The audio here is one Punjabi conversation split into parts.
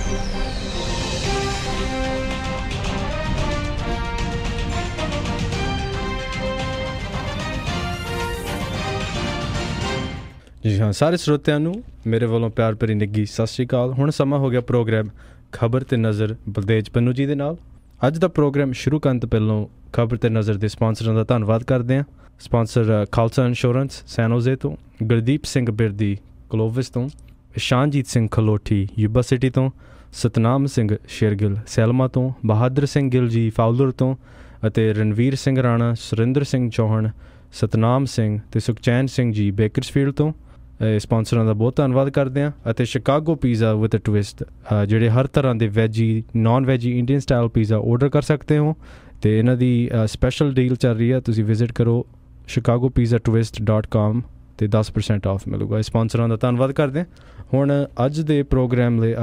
ਜੀ ਹਾਂ, ਸਾਰੇ ਸਰੋਤਿਆਂ ਨੂੰ ਮੇਰੇ ਵੱਲੋਂ ਪਿਆਰ ਭਰੀ ਨਿੱਘੀ ਸਤਿ ਸ਼੍ਰੀ ਅਕਾਲ। ਹੁਣ ਸਮਾਂ ਹੋ ਗਿਆ ਪ੍ਰੋਗਰਾਮ ਖਬਰ ਤੇ ਨਜ਼ਰ ਬਲਦੇਜ ਪੰਨੂ ਜੀ ਦੇ ਨਾਲ। ਅੱਜ ਦਾ ਪ੍ਰੋਗਰਾਮ ਸ਼ੁਰੂ ਕਰਨ ਤੋਂ ਪਹਿਲਾਂ ਖਬਰ ਤੇ ਨਜ਼ਰ ਦੇ ਸਪਾਂਸਰਾਂ ਦਾ ਧੰਨਵਾਦ ਕਰਦੇ ਹਾਂ। ਸਪਾਂਸਰ ਖਾਲਸਾ ਇੰਸ਼ੋਰੈਂਸ ਸੈਨੋਜ਼ੇ ਤੋਂ, ਗੁਰਦੀਪ ਸਿੰਘ ਬਿਰਦੀ ਕਲੋਵਿਸ ਤੋਂ, ਇਸ਼ਾਨਜੀਤ ਸਿੰਘ ਖਲੋਠੀ ਯੂਬਾ ਸਿਟੀ ਤੋਂ, ਸਤਨਾਮ ਸਿੰਘ ਸ਼ੇਰਗਿੱਲ ਸੈਲਮਾ ਤੋਂ, ਬਹਾਦਰ ਸਿੰਘ ਗਿੱਲ ਜੀ ਫਾਊਲਰ ਤੋਂ ਅਤੇ ਰਣਵੀਰ ਸਿੰਘ ਰਾਣਾ, ਸੁਰਿੰਦਰ ਸਿੰਘ ਚੌਹਾਨ, ਸਤਨਾਮ ਸਿੰਘ ਅਤੇ ਸੁਖਚੈਨ ਸਿੰਘ ਜੀ ਬੇਕਰਸਫੀਲਡ ਤੋਂ ਸਪਾਂਸਰਾਂ ਦਾ ਬਹੁਤ ਧੰਨਵਾਦ ਕਰਦੇ ਹਾਂ। ਅਤੇ Chicago pizza with a twist, ਜਿਹੜੇ ਹਰ ਤਰ੍ਹਾਂ ਦੇ veggie non veggie Indian style pizza order ਕਰ ਸਕਦੇ ਹੋ ਅਤੇ ਇਹਨਾਂ ਦੀ ਸਪੈਸ਼ਲ ਡੀਲ ਚੱਲ ਰਹੀ ਹੈ। ਤੁਸੀਂ ਵਿਜ਼ਿਟ ਕਰੋ chicagopizzatwist.com ਅਤੇ 10% ਆਫ ਮਿਲੂਗਾ। ਸਪਾਂਸਰਾਂ ਦਾ ਧੰਨਵਾਦ ਕਰਦੇ ਹਾਂ। ਹੁਣ ਅੱਜ ਦੇ ਪ੍ਰੋਗਰਾਮ ਲਈ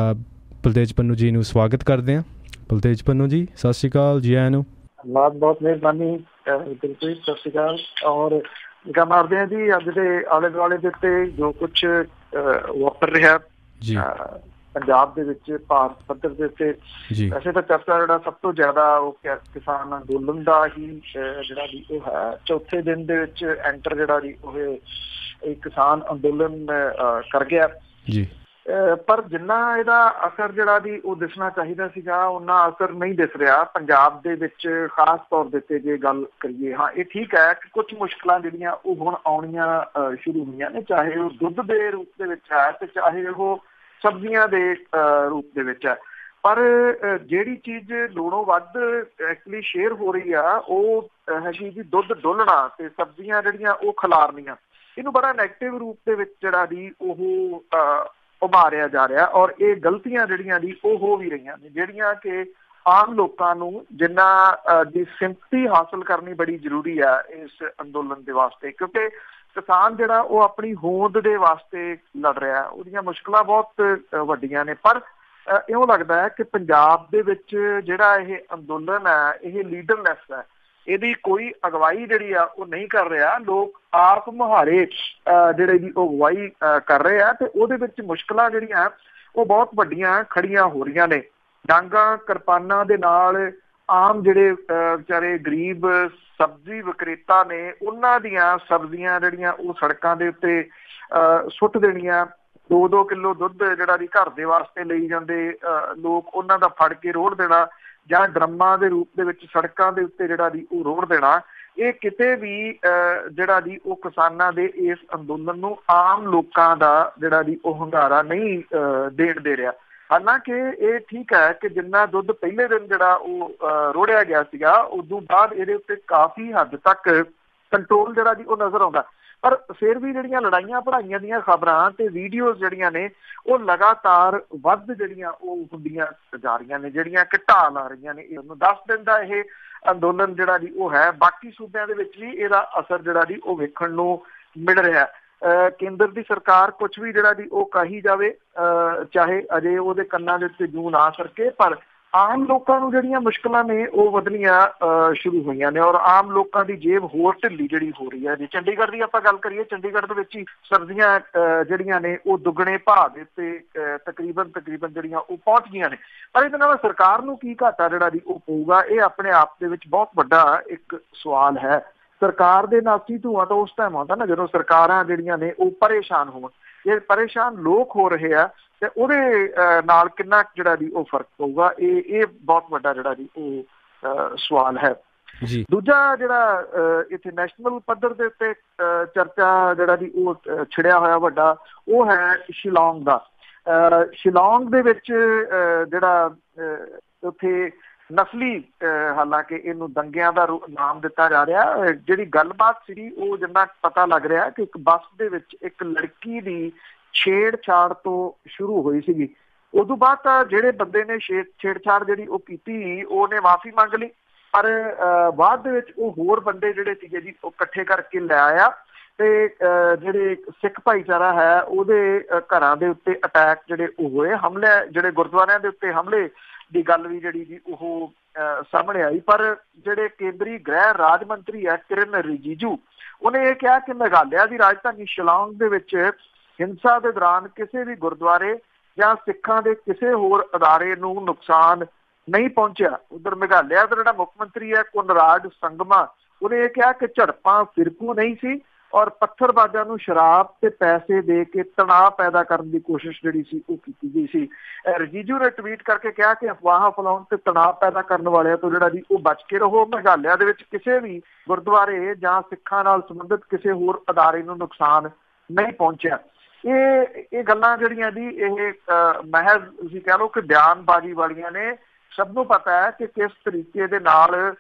ਬਲਦੇਜ ਪੰਨੂ ਜੀ ਨੂੰ ਸਵਾਗਤ ਕਰਦੇ ਹਾਂ। ਬਲਦੇਜ ਪੰਨੂ ਜੀ ਸਤਿ ਸ਼੍ਰੀ ਅਕਾਲ, ਜੀ ਆਇਆਂ ਨੂੰ। ਬਹੁਤ ਮਿਹਰਬਾਨੀ, ਸਤਿ ਸ਼੍ਰੀ ਅਕਾਲ। ਔਰ ਨਿਗਾਹ ਮਾਰਦੇ ਹਾਂ ਜੀ ਅੱਜ ਦੇ ਆਲੇ ਦੁਆਲੇ ਦੇ ਉੱਤੇ ਜੋ ਕੁਛ ਵਾਪਰ ਰਿਹਾ ਜੀ ਪੰਜਾਬ ਦੇ ਵਿੱਚ, ਭਾਰਤ ਪੱਧਰ ਦੇ ਉੱਤੇ। ਵੈਸੇ ਤਾਂ ਚਰਚਾ ਜਿਹੜਾ ਸਭ ਤੋਂ ਜ਼ਿਆਦਾ ਉਹ ਕਿਸਾਨ ਅੰਦੋਲਨ ਦਾ ਹੀ ਜਿਹੜਾ ਜੀ ਉਹ ਹੈ। ਚੌਥੇ ਦਿਨ ਦੇ ਵਿੱਚ ਐਂਟਰ ਜਿਹੜਾ ਜੀ ਉਹ ਇਹ ਕਿਸਾਨ ਅੰਦੋਲਨ ਕਰ ਗਿਆ ਜੀ। ਪਰ ਜਿੰਨਾ ਇਹਦਾ ਅਸਰ ਜਿਹੜਾ ਜੀ ਉਹ ਦਿਸਣਾ ਚਾਹੀਦਾ ਸੀਗਾ ਓਨਾ ਅਸਰ ਨਹੀਂ ਦਿਸ ਰਿਹਾ ਪੰਜਾਬ ਦੇ ਵਿੱਚ, ਖਾਸ ਤੌਰ ਦੇ ਉੱਤੇ ਜੇ ਗੱਲ ਕਰੀਏ। ਹਾਂ, ਇਹ ਠੀਕ ਹੈ ਕਿ ਕੁਛ ਮੁਸ਼ਕਿਲਾਂ ਜਿਹੜੀਆਂ ਉਹ ਹੁਣ ਆਉਣੀਆਂ ਸ਼ੁਰੂ ਹੋਈਆਂ ਨੇ, ਚਾਹੇ ਉਹ ਦੁੱਧ ਦੇ ਰੂਪ ਦੇ ਵਿੱਚ ਹੈ ਤੇ ਚਾਹੇ ਉਹ ਸਬਜ਼ੀਆਂ ਦੇ ਰੂਪ ਦੇ ਵਿੱਚ ਹੈ। ਪਰ ਜਿਹੜੀ ਚੀਜ਼ ਲੋੜੋਂ ਵੱਧ ਐਕਚੁਅਲੀ ਸ਼ੇਅਰ ਹੋ ਰਹੀ ਆ ਉਹ ਹੈਗੀ ਜੀ ਦੁੱਧ ਡੋਲਣਾ ਤੇ ਸਬਜ਼ੀਆਂ ਜਿਹੜੀਆਂ ਉਹ ਖਿਲਾਰਨੀਆਂ। ਇਹਨੂੰ ਬੜਾ ਨੈਗੇਟਿਵ ਰੂਪ ਦੇ ਵਿੱਚ ਜਿਹੜਾ ਜੀ ਉਹ ਉਭਾਰਿਆ ਜਾ ਰਿਹਾ। ਔਰ ਇਹ ਗਲਤੀਆਂ ਜਿਹੜੀਆਂ ਜੀ ਉਹ ਹੋ ਵੀ ਰਹੀਆਂ ਨੇ, ਜਿਹੜੀਆਂ ਕਿ ਆਮ ਲੋਕਾਂ ਨੂੰ ਜਿਨ੍ਹਾਂ ਦੀ ਸਿੰਪਥੀ ਹਾਸਲ ਕਰਨੀ ਬੜੀ ਜ਼ਰੂਰੀ ਹੈ ਇਸ ਅੰਦੋਲਨ ਦੇ ਵਾਸਤੇ, ਕਿਉਂਕਿ ਕਿਸਾਨ ਜਿਹੜਾ ਉਹ ਆਪਣੀ ਹੋਂਦ ਦੇ ਵਾਸਤੇ ਲੜ ਰਿਹਾ। ਉਹਦੀਆਂ ਮੁਸ਼ਕਿਲਾਂ ਬਹੁਤ ਵੱਡੀਆਂ ਨੇ, ਪਰ ਇਉਂ ਲੱਗਦਾ ਹੈ ਕਿ ਪੰਜਾਬ ਦੇ ਵਿੱਚ ਜਿਹੜਾ ਇਹ ਅੰਦੋਲਨ ਹੈ ਇਹ ਲੀਡਰਲੈਸ ਹੈ। ਇਹਦੀ ਕੋਈ ਅਗਵਾਈ ਜਿਹੜੀ ਆ ਉਹ ਨਹੀਂ ਕਰ ਰਿਹਾ। ਲੋਕ ਆਪ ਮੁਹਾਰੇ ਜਿਹੜੇ ਜੀ ਉਹ ਅਗਵਾਈ ਕਰ ਰਹੇ ਆ ਤੇ ਉਹਦੇ ਵਿੱਚ ਮੁਸ਼ਕਿਲਾਂ ਜਿਹੜੀਆਂ ਉਹ ਬਹੁਤ ਵੱਡੀਆਂ ਖੜੀਆਂ ਹੋ ਰਹੀਆਂ ਨੇ। ਡਾਂਗਾਂ ਕਿਰਪਾਨਾਂ ਦੇ ਨਾਲ ਆਮ ਜਿਹੜੇ ਵਿਚਾਰੇ ਗਰੀਬ ਸਬਜ਼ੀ ਵਿਕਰੇਤਾ ਨੇ ਉਹਨਾਂ ਦੀਆਂ ਸਬਜ਼ੀਆਂ ਜਿਹੜੀਆਂ ਉਹ ਸੜਕਾਂ ਦੇ ਉੱਤੇ ਸੁੱਟ ਦੇਣੀਆਂ। 2-2 ਕਿੱਲੋ ਦੁੱਧ ਜਿਹੜਾ ਜੀ ਘਰ ਦੇ ਵਾਸਤੇ ਲਈ ਜਾਂਦੇ ਲੋਕ, ਉਹਨਾਂ ਦਾ ਫੜ ਕੇ ਰੋੜ ਦੇਣਾ ਜਾਂ ਡਰੰਮਾਂ ਦੇ ਰੂਪ ਦੇ ਵਿੱਚ ਸੜਕਾਂ ਦੇ ਉੱਤੇ ਜਿਹੜਾ ਜੀ ਉਹ ਰੋੜ ਦੇਣਾ। ਇਹ ਕਿਤੇ ਵੀ ਜਿਹੜਾ ਜੀ ਉਹ ਕਿਸਾਨਾਂ ਦੇ ਇਸ ਅੰਦੋਲਨ ਨੂੰ ਆਮ ਲੋਕਾਂ ਦਾ ਜਿਹੜਾ ਜੀ ਉਹ ਹੁੰਗਾਰਾ ਨਹੀਂ ਦੇਣ ਦੇ ਰਿਹਾ। ਹਾਲਾਂਕਿ ਇਹ ਠੀਕ ਹੈ ਕਿ ਜਿੰਨਾ ਦੁੱਧ ਪਹਿਲੇ ਦਿਨ ਜਿਹੜਾ ਉਹ ਰੋੜਿਆ ਗਿਆ ਸੀਗਾ, ਉਦੋਂ ਬਾਅਦ ਇਹਦੇ ਉੱਤੇ ਕਾਫੀ ਹੱਦ ਤੱਕ ਕੰਟਰੋਲ ਜਿਹੜਾ ਜੀ ਉਹ ਨਜ਼ਰ ਆਉਂਦਾ। ਪਰ ਫਿਰ ਵੀ ਜਿਹੜੀਆਂ ਲੜਾਈਆਂ ਪੜ੍ਹਾਈਆਂ ਦੀਆਂ ਖਬਰਾਂ ਤੇ ਵੀਡੀਓਜ਼ ਜਿਹੜੀਆਂ ਨੇ ਉਹ ਲਗਾਤਾਰ ਵੱਧ ਜਿਹੜੀਆਂ ਉਹ ਹੁੰਦੀਆਂ ਜਾ ਰਹੀਆਂ ਨੇ, ਜਿਹੜੀਆਂ ਕਿ ਢਾਹ ਲਾ ਰਹੀਆਂ ਨੇ। ਇਹਨੂੰ 10 ਦਿਨ ਦਾ ਇਹ ਅੰਦੋਲਨ ਜਿਹੜਾ ਜੀ ਉਹ ਹੈ। ਬਾਕੀ ਸੂਬਿਆਂ ਦੇ ਵਿੱਚ ਵੀ ਇਹਦਾ ਅਸਰ ਜਿਹੜਾ ਜੀ ਉਹ ਵੇਖਣ ਨੂੰ ਮਿਲ ਰਿਹਾ। ਕੇਂਦਰ ਦੀ ਸਰਕਾਰ ਕੁਛ ਵੀ ਜਿਹੜਾ ਜੀ ਉਹ ਕਹੀ ਜਾਵੇ, ਚਾਹੇ ਅਜੇ ਉਹਦੇ ਕੰਨਾਂ ਦੇ ਉੱਤੇ ਜੂੰ ਨਾ ਸਰਕੇ, ਪਰ ਆਮ ਲੋਕਾਂ ਨੂੰ ਜਿਹੜੀਆਂ ਮੁਸ਼ਕਿਲਾਂ ਨੇ ਉਹ ਵਧਣੀਆਂ ਸ਼ੁਰੂ ਹੋਈਆਂ ਨੇ ਔਰ ਆਮ ਲੋਕਾਂ ਦੀ ਜੇਬ ਹੋਰ ਢਿੱਲੀ ਜਿਹੜੀ ਹੋ ਰਹੀ ਹੈ। ਜੇ ਚੰਡੀਗੜ੍ਹ ਦੀ ਆਪਾਂ ਗੱਲ ਕਰੀਏ, ਚੰਡੀਗੜ੍ਹ ਦੇ ਵਿੱਚ ਹੀ ਸਬਜ਼ੀਆਂ ਜਿਹੜੀਆਂ ਨੇ ਉਹ ਦੁੱਗਣੇ ਭਾਅ ਦੇ ਉੱਤੇ ਤਕਰੀਬਨ ਜਿਹੜੀਆਂ ਉਹ ਪਹੁੰਚ ਗਈਆਂ ਨੇ। ਪਰ ਇਹਦੇ ਨਾਲ ਸਰਕਾਰ ਨੂੰ ਕੀ ਘਾਟਾ ਜਿਹੜਾ ਜੀ ਉਹ ਪਊਗਾ, ਇਹ ਆਪਣੇ ਆਪ ਦੇ ਵਿੱਚ ਬਹੁਤ ਵੱਡਾ ਇੱਕ ਸਵਾਲ ਹੈ। ਸਰਕਾਰ ਦੇ ਨਾਸੀ ਧੂੰਆਂ ਤਾਂ ਉਸ ਟਾਈਮ ਆਉਂਦਾ ਨਾ ਜਦੋਂ ਸਰਕਾਰਾਂ ਜਿਹੜੀਆਂ ਨੇ ਉਹ ਪਰੇਸ਼ਾਨ ਹੋਣ। ਜੇ ਪਰੇਸ਼ਾਨ ਲੋਕ ਹੋ ਰਹੇ ਆ ਤੇ ਉਹਦੇ ਨਾਲ ਕਿੰਨਾ ਜਿਹੜਾ ਜੀ ਉਹ ਫਰਕ ਪਊਗਾ, ਇਹ ਬਹੁਤ ਵੱਡਾ ਜਿਹੜਾ ਜੀ ਉਹ ਸਵਾਲ ਹੈ। ਦੂਜਾ ਜਿਹੜਾ ਇੱਥੇ ਨੈਸ਼ਨਲ ਪੱਧਰ ਦੇ ਉੱਤੇ ਚਰਚਾ ਜਿਹੜਾ ਜੀ ਉਹ ਛਿੜਿਆ ਹੋਇਆ ਵੱਡਾ, ਉਹ ਹੈ ਸ਼ਿਲੌਂਗ ਦਾ। ਸ਼ਿਲੌਂਗ ਦੇ ਵਿੱਚ ਜਿਹੜਾ ਉੱਥੇ ਨਸਲੀ, ਹਾਲਾਂਕਿ ਇਹਨੂੰ ਦੰਗਿਆਂ ਦਾ ਨਾਮ ਦਿੱਤਾ ਜਾ ਰਿਹਾ, ਜਿਹੜੀ ਗੱਲਬਾਤ ਸੀ ਉਹ ਜਿੰਨਾ ਪਤਾ ਲੱਗ ਰਿਹਾ ਕਿ ਇੱਕ ਬੱਸ ਦੇ ਵਿੱਚ ਇੱਕ ਲੜਕੀ ਦੀ ਛੇੜਛਾੜ ਤੋਂ ਸ਼ੁਰੂ ਹੋਈ ਸੀਗੀ। ਉਦੋਂ ਬਾਅਦ ਤਾਂ ਜਿਹੜੇ ਬੰਦੇ ਨੇ ਛੇੜਛਾੜ ਜਿਹੜੀ ਉਹ ਕੀਤੀ ਉਹਨੇ ਮਾਫ਼ੀ ਮੰਗ ਲਈ, ਪਰ ਬਾਅਦ ਦੇ ਵਿੱਚ ਉਹ ਹੋਰ ਬੰਦੇ ਜਿਹੜੇ ਸੀਗੇ ਜੀ ਉਹ ਇਕੱਠੇ ਕਰਕੇ ਲੈ ਆਇਆ ਤੇ ਜਿਹੜੇ ਸਿੱਖ ਭਾਈਚਾਰਾ ਹੈ ਉਹਦੇ ਘਰਾਂ ਦੇ ਉੱਤੇ ਅਟੈਕ ਜਿਹੜੇ ਉਹ ਹੋਏ, ਹਮਲੇ ਜਿਹੜੇ ਗੁਰਦੁਆਰਿਆਂ ਦੇ ਉੱਤੇ ਹਮਲੇ ਦੀ ਗੱਲ ਵੀ ਜਿਹੜੀ ਜੀ ਉਹ ਸਾਹਮਣੇ ਆਈ। ਪਰ ਜਿਹੜੇ ਕੇਂਦਰੀ ਗ੍ਰਹਿ ਰਾਜ ਮੰਤਰੀ ਹੈ ਕਿਰਨ ਰਿਜੀਜੂ, ਉਹਨੇ ਇਹ ਕਿਹਾ ਕਿ ਮੇਘਾਲਿਆ ਦੀ ਰਾਜਧਾਨੀ ਸ਼ਿਲੌਂਗ ਦੇ ਵਿੱਚ ਹਿੰਸਾ ਦੇ ਦੌਰਾਨ ਕਿਸੇ ਵੀ ਗੁਰਦੁਆਰੇ ਜਾਂ ਸਿੱਖਾਂ ਦੇ ਕਿਸੇ ਹੋਰ ਅਦਾਰੇ ਨੂੰ ਨੁਕਸਾਨ ਨਹੀਂ ਪਹੁੰਚਿਆ। ਉਧਰ ਮੇਘਾਲਿਆ ਦਾ ਜਿਹੜਾ ਮੁੱਖ ਮੰਤਰੀ ਹੈ ਕੋਨਰਾਡ ਸੰਗਮਾ, ਉਹਨੇ ਇਹ ਕਿਹਾ ਕਿ ਝੜਪਾਂ ਫਿਰਕੂ ਨਹੀਂ ਸੀ ਔਰ ਪੱਥਰਬਾਜ਼ਾਂ ਨੂੰ ਸ਼ਰਾਬ ਤੇ ਪੈਸੇ ਦੇ ਕੇ ਤਣਾਅ ਪੈਦਾ ਕਰਨ ਦੀ ਕੋਸ਼ਿਸ਼ ਜਿਹੜੀ ਸੀ ਉਹ ਕੀਤੀ ਗਈ ਸੀ। ਰਜੀਜੂ ਨੇ ਟਵੀਟ ਕਰਕੇ ਕਿਹਾ ਕਿ ਅਫਵਾਹਾਂ ਫੈਲਾਉਣ ਤੇ ਤਣਾਅ ਪੈਦਾ ਕਰਨ ਵਾਲਿਆਂ ਤੋਂ ਜਿਹੜਾ ਜੀ ਉਹ ਬਚ ਕੇ ਰਹੋ। ਮੇਘਾਲਿਆ ਦੇ ਵਿੱਚ ਕਿਸੇ ਵੀ ਗੁਰਦੁਆਰੇ ਜਾਂ ਸਿੱਖਾਂ ਨਾਲ ਸੰਬੰਧਿਤ ਕਿਸੇ ਹੋਰ ਅਦਾਰੇ ਨੂੰ ਨੁਕਸਾਨ ਨਹੀਂ ਪਹੁੰਚਿਆ। ਇਹ ਗੱਲਾਂ ਜਿਹੜੀਆਂ ਜੀ ਇਹ ਮਹਿਜ਼ ਤੁਸੀਂ ਕਹਿ ਲਓ ਕਿ ਬਿਆਨਬਾਜ਼ੀ ਵਾਲੀਆਂ ਨੇ। ਸਭ ਨੂੰ ਪਤਾ ਹੈ ਕਿ ਕਿਸ ਤਰੀਕੇ ਦੇ ਨਾਲ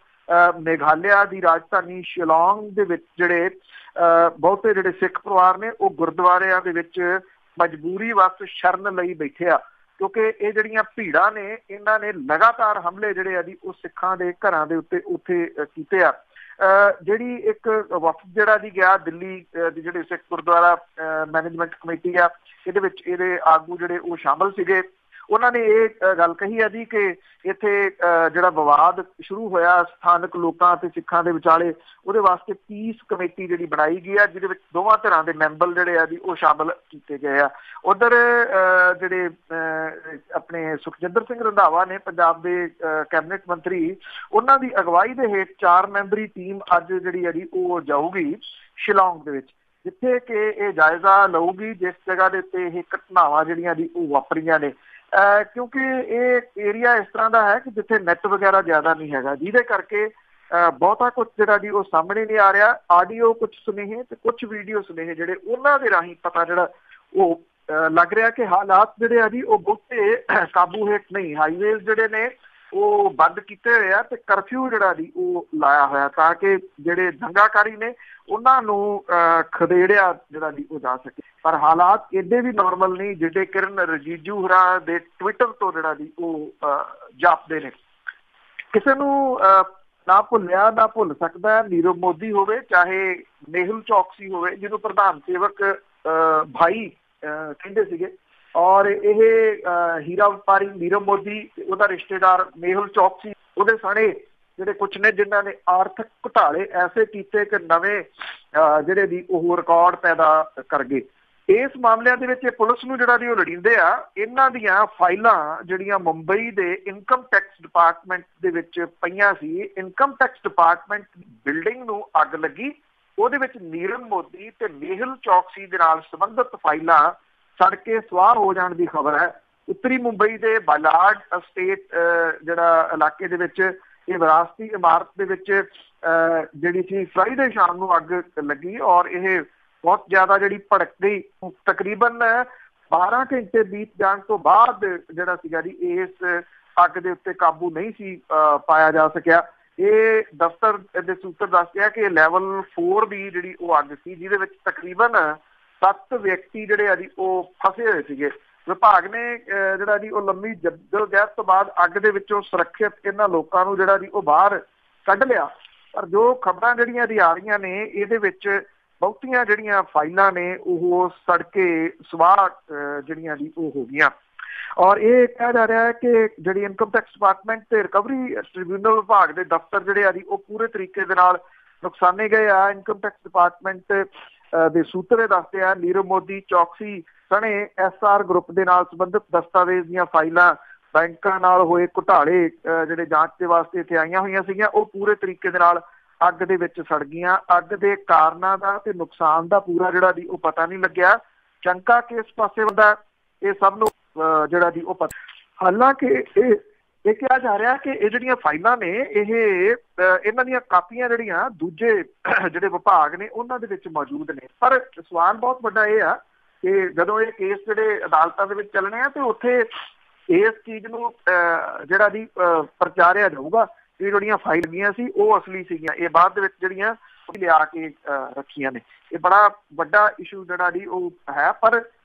ਮੇਘਾਲਿਆ ਦੀ ਰਾਜਧਾਨੀ ਸ਼ਿਲੌਂਗ ਦੇ ਵਿੱਚ ਜਿਹੜੇ ਬਹੁਤੇ ਜਿਹੜੇ ਸਿੱਖ ਪਰਿਵਾਰ ਨੇ ਉਹ ਗੁਰਦੁਆਰਿਆਂ ਦੇ ਵਿੱਚ ਮਜਬੂਰੀ ਵਸ ਸ਼ਰਨ ਲਈ ਬੈਠੇ ਆ, ਕਿਉਂਕਿ ਇਹ ਜਿਹੜੀਆਂ ਭੀੜਾਂ ਨੇ ਇਹਨਾਂ ਨੇ ਲਗਾਤਾਰ ਹਮਲੇ ਜਿਹੜੇ ਆ ਜੀ ਉਹ ਸਿੱਖਾਂ ਦੇ ਘਰਾਂ ਦੇ ਉੱਤੇ ਕੀਤੇ ਆ। ਜਿਹੜੀ ਇੱਕ ਵਫਦ ਜਿਹੜਾ ਜੀ ਗਿਆ ਦਿੱਲੀ ਦੀ ਜਿਹੜੇ ਸਿੱਖ ਗੁਰਦੁਆਰਾ ਮੈਨੇਜਮੈਂਟ ਕਮੇਟੀ ਆ, ਇਹਦੇ ਵਿੱਚ ਇਹਦੇ ਆਗੂ ਜਿਹੜੇ ਉਹ ਸ਼ਾਮਲ ਸੀਗੇ। ਉਹਨਾਂ ਨੇ ਇਹ ਗੱਲ ਕਹੀ ਹੈ ਜੀ ਕਿ ਇੱਥੇ ਜਿਹੜਾ ਵਿਵਾਦ ਸ਼ੁਰੂ ਹੋਇਆ ਸਥਾਨਕ ਲੋਕਾਂ ਅਤੇ ਸਿੱਖਾਂ ਦੇ ਵਿਚਾਲੇ, ਉਹਦੇ ਵਾਸਤੇ ਪੀਸ ਕਮੇਟੀ ਜਿਹੜੀ ਬਣਾਈ ਗਈ ਹੈ ਜਿਹਦੇ ਵਿੱਚ ਦੋਵਾਂ ਧਿਰਾਂ ਦੇ ਮੈਂਬਰ ਜਿਹੜੇ ਆ ਜੀ ਉਹ ਸ਼ਾਮਲ ਕੀਤੇ ਗਏ ਆ। ਉੱਧਰ ਜਿਹੜੇ ਆਪਣੇ ਸੁਖਜਿੰਦਰ ਸਿੰਘ ਰੰਧਾਵਾ ਨੇ ਪੰਜਾਬ ਦੇ ਕੈਬਨਿਟ ਮੰਤਰੀ, ਉਹਨਾਂ ਦੀ ਅਗਵਾਈ ਦੇ ਹੇਠ 4 ਮੈਂਬਰੀ ਟੀਮ ਅੱਜ ਜਿਹੜੀ ਹੈ ਜੀ ਉਹ ਜਾਊਗੀ ਸ਼ਿਲੌਂਗ ਦੇ ਵਿੱਚ, ਜਿੱਥੇ ਕਿ ਇਹ ਜਾਇਜ਼ਾ ਲਊਗੀ ਜਿਸ ਜਗ੍ਹਾ ਦੇ ਉੱਤੇ ਇਹ ਘਟਨਾਵਾਂ ਜਿਹੜੀਆਂ ਜੀ ਉਹ ਵਾਪਰੀਆਂ ਨੇ। ਕਿਉਂਕਿ ਇਹ ਏਰੀਆ ਇਸ ਤਰ੍ਹਾਂ ਦਾ ਹੈ ਕਿ ਜਿੱਥੇ ਨੈਟ ਵਗੈਰਾ ਜ਼ਿਆਦਾ ਨਹੀਂ ਹੈਗਾ, ਜਿਹਦੇ ਕਰਕੇ ਬਹੁਤਾ ਕੁਛ ਜਿਹੜਾ ਜੀ ਉਹ ਸਾਹਮਣੇ ਨਹੀਂ ਆ ਰਿਹਾ। ਆਡੀਓ ਕੁਛ ਸੁਨੇਹੇ ਤੇ ਕੁਛ ਵੀਡੀਓ ਸੁਨੇਹੇ ਜਿਹੜੇ ਉਹਨਾਂ ਦੇ ਰਾਹੀਂ ਪਤਾ ਜਿਹੜਾ ਉਹ ਲੱਗ ਰਿਹਾ ਕਿ ਹਾਲਾਤ ਜਿਹੜੇ ਆ ਜੀ ਉਹ ਬਹੁਤੇ ਕਾਬੂ ਹੇਠ ਨਹੀਂ। ਹਾਈਵੇਜ਼ ਜਿਹੜੇ ਨੇ ਉਹ ਬੰਦ ਕੀਤੇ ਹੋਏ ਆ ਤੇ ਕਰਫਿਊ ਜਿਹੜਾ ਜੀ ਉਹ ਲਾਇਆ ਹੋਇਆ ਤਾਂ ਕਿ ਜਿਹੜੇ ਦੰਗਾਕਾਰੀ ਨੇ ਉਹਨਾਂ ਨੂੰ ਖਦੇੜਿਆ ਜਿਹੜਾ ਜੀ ਉਹ ਜਾ ਸਕੇ। ਪਰ ਹਾਲਾਤ ਏਡੇ ਵੀ ਨਾਰਮਲ ਨਹੀਂ ਜਿਹੜੇ ਕਿਰਨ ਰਿਜੀਜੂ ਹੋਰਾਂ ਦੇ ਟਵਿੱਟਰ ਤੋਂ ਜਿਹੜਾ ਜੀ ਉਹ ਜਾਪਦੇ ਨੇ। ਕਿਸੇ ਨੂੰ ਨਾ ਭੁੱਲਿਆ ਨਾ ਭੁੱਲ ਸਕਦਾ, ਨੀਰਵ ਮੋਦੀ ਹੋਵੇ ਚਾਹੇ ਮੇਹੁਲ ਚੌਕਸੀ ਹੋਵੇ ਜਿਹਨੂੰ ਪ੍ਰਧਾਨ ਸੇਵਕ ਭਾਈ ਕਹਿੰਦੇ ਸੀਗੇ, ਔਰ ਇਹ ਹੀਰਾ ਵਪਾਰੀ ਨੀਰਵ ਮੋਦੀ, ਉਹਦਾ ਰਿਸ਼ਤੇਦਾਰ ਮੇਹੁਲ ਚੌਕਸੀ, ਉਹਦੇ ਸਣੇ ਜਿਹੜੇ ਕੁਛ ਨੇ ਜਿਨ੍ਹਾਂ ਨੇ ਆਰਥਿਕ ਘੁਟਾਲੇ ਐਸੇ ਕੀਤੇ ਕਿ ਨਵੇਂ ਜਿਹੜੇ ਦੀ ਉਹ ਰਿਕਾਰਡ ਪੈਦਾ ਕਰ ਗਏ। ਇਸ ਮਾਮਲਿਆਂ ਦੇ ਵਿੱਚ ਪੁਲਿਸ ਨੂੰ ਜਿਹੜਾ ਦੀ ਉਹ ਲੜੀਂਦੇ ਆ। ਇਹਨਾਂ ਦੀਆਂ ਫਾਈਲਾਂ ਜਿਹੜੀਆਂ ਮੁੰਬਈ ਦੇ ਇਨਕਮ ਟੈਕਸ ਡਿਪਾਰਟਮੈਂਟ ਦੇ ਵਿੱਚ ਪਈਆਂ ਸੀ, ਇਨਕਮ ਟੈਕਸ ਡਿਪਾਰਟਮੈਂਟ ਬਿਲਡਿੰਗ ਨੂੰ ਅੱਗ ਲੱਗੀ, ਉਹਦੇ ਵਿੱਚ ਨੀਰਵ ਮੋਦੀ ਤੇ ਮੇਹੁਲ ਚੌਕਸੀ ਦੇ ਨਾਲ ਸੰਬੰਧਿਤ ਫਾਈਲਾਂ ਸੜ ਕੇ ਸਵਾਹ ਹੋ ਜਾਣ ਦੀ ਖਬਰ ਹੈ। ਉੱਤਰੀ ਮੁੰਬਈ ਦੇ ਬਾਲਾਡ ਅਸਟੇਟ ਜਿਹੜਾ ਇਲਾਕੇ ਦੇ ਵਿੱਚ ਇਹ ਵਿਰਾਸਤੀ ਇਮਾਰਤ ਦੇ ਵਿੱਚ ਜਿਹੜੀ ਸੀ ਫਰਾਈਡੇ ਸ਼ਾਮ ਨੂੰ ਅੱਗ ਲੱਗੀ ਔਰ ਇਹ ਬਹੁਤ ਜ਼ਿਆਦਾ ਜਿਹੜੀ ਭੜਕ ਗਈ। ਤਕਰੀਬਨ 12 ਘੰਟੇ ਬੀਤ ਜਾਣ ਤੋਂ ਬਾਅਦ ਜਿਹੜਾ ਸੀਗਾ ਜੀ ਇਸ ਅੱਗ ਦੇ ਉੱਤੇ ਕਾਬੂ ਨਹੀਂ ਸੀ ਪਾਇਆ ਜਾ ਸਕਿਆ। ਇਹ ਦਫ਼ਤਰ ਦੇ ਸੂਤਰ ਦੱਸਦੇ ਆ ਕਿ ਲੈਵਲ 4 ਦੀ ਜਿਹੜੀ ਉਹ ਅੱਗ ਸੀ ਜਿਹਦੇ ਵਿੱਚ ਤਕਰੀਬਨ 7 ਵਿਅਕਤੀ ਜਿਹੜੇ ਆ ਜੀ ਉਹ ਫਸੇ ਹੋਏ ਸੀਗੇ। ਵਿਭਾਗ ਨੇ ਜਿਹੜਾ ਜੀ ਉਹ ਲੰਮੀ ਜਦੋਜਹਿਦ ਤੋਂ ਬਾਅਦ ਅੱਗ ਦੇ ਵਿੱਚੋਂ ਸੁਰੱਖਿਅਤ ਇਹਨਾਂ ਲੋਕਾਂ ਨੂੰ ਜਿਹੜਾ ਜੀ ਉਹ ਬਾਹਰ ਕੱਢ ਲਿਆ। ਪਰ ਜੋ ਖਬਰਾਂ ਜਿਹੜੀਆਂ ਦੀ ਆ ਰਹੀਆਂ ਨੇ ਇਹਦੇ ਵਿੱਚ ਬਹੁਤੀਆਂ ਜਿਹੜੀਆਂ ਫਾਈਲਾਂ ਨੇ ਉਹ ਸੜ ਕੇ ਸਵਾਹ ਜਿਹੜੀਆਂ ਜੀ ਉਹ ਹੋ ਗਈਆਂ। ਔਰ ਇਹ ਕਿਹਾ ਜਾ ਰਿਹਾ ਹੈ ਕਿ ਜਿਹੜੀ ਇਨਕਮ ਟੈਕਸ ਡਿਪਾਰਟਮੈਂਟ ਤੇ ਰਿਕਵਰੀ ਟ੍ਰਿਬਿਊਨਲ ਵਿਭਾਗ ਦੇ ਦਫ਼ਤਰ ਜਿਹੜੇ ਆ ਜੀ ਉਹ ਪੂਰੇ ਤਰੀਕੇ ਦੇ ਨਾਲ ਨੁਕਸਾਨੇ ਗਏ ਆ। ਇਨਕਮ ਟੈਕਸ ਡਿਪਾਰਟਮੈਂਟ ਦੇ ਸੂਤਰ ਦੱਸਦੇ ਆ ਨੀਰਵ ਮੋਦੀ ਚੌਕਸੀ ਸਣੇ SR ਗਰੁੱਪ ਦੇ ਨਾਲ ਸੰਬੰਧਿਤ ਦਸਤਾਵੇਜ਼ ਦੀਆਂ ਫਾਈਲਾਂ, ਬੈਂਕਾਂ ਨਾਲ ਹੋਏ ਘੁਟਾਲੇ ਜਿਹੜੇ ਜਾਂਚ ਦੇ ਵਾਸਤੇ ਇੱਥੇ ਆਈਆਂ ਹੋਈਆਂ ਸੀਗੀਆਂ, ਉਹ ਪੂਰੇ ਤਰੀਕੇ ਦੇ ਨਾਲ ਅੱਗ ਦੇ ਵਿੱਚ ਸੜ ਗਈਆਂ। ਅੱਗ ਦੇ ਕਾਰਨਾਂ ਦਾ ਤੇ ਨੁਕਸਾਨ ਦਾ ਪੂਰਾ ਜਿਹੜਾ ਜੀ ਉਹ ਪਤਾ ਨਹੀਂ ਲੱਗਿਆ। ਸ਼ੰਕਾ ਕਿਸ ਪਾਸੇ ਹੁੰਦਾ ਇਹ ਸਭ ਨੂੰ ਜਿਹੜਾ ਜੀ ਉਹ ਪਤਾ। ਹਾਲਾਂਕਿ ਇਹ ਕਿਹਾ ਜਾ ਰਿਹਾ ਕਿ ਇਹ ਜਿਹੜੀਆਂ ਫਾਈਲਾਂ ਨੇ ਇਹਨਾਂ ਦੀਆਂ ਕਾਪੀਆਂ ਜਿਹੜੀਆਂ ਦੂਜੇ ਜਿਹੜੇ ਵਿਭਾਗ ਨੇ ਉਹਨਾਂ ਦੇ ਵਿੱਚ ਮੌਜੂਦ ਨੇ। ਪਰ ਸਵਾਲ ਬਹੁਤ ਵੱਡਾ ਇਹ ਆ ਕਿ ਜਦੋਂ ਇਹ ਕੇਸ ਜਿਹੜੇ ਅਦਾਲਤਾਂ ਦੇ ਵਿੱਚ ਚੱਲਣੇ ਆ ਤੇ ਉੱਥੇ ਇਸ ਚੀਜ਼ ਨੂੰ ਜਿਹੜਾ ਜੀ ਪ੍ਰਚਾਰਿਆ ਜਾਊਗਾ ਇਹ ਜਿਹੜੀਆਂ ਫਾਈਲ ਗਈਆਂ ਸੀ ਉਹ ਅਸਲੀ ਸੀਗੀਆਂ, ਇਹ ਬਾਅਦ ਦੇ ਵਿੱਚ ਜਿਹੜੀਆਂ ਲਿਆ ਕੇ ਰੱਖੀਆਂ ਨੇ। ਇਹ ਬੜਾ ਵੱਡਾ ਇਸ਼ੂ ਜਿਹੜਾ ਜੀ ਉਹ ਹੈ। ਪਰ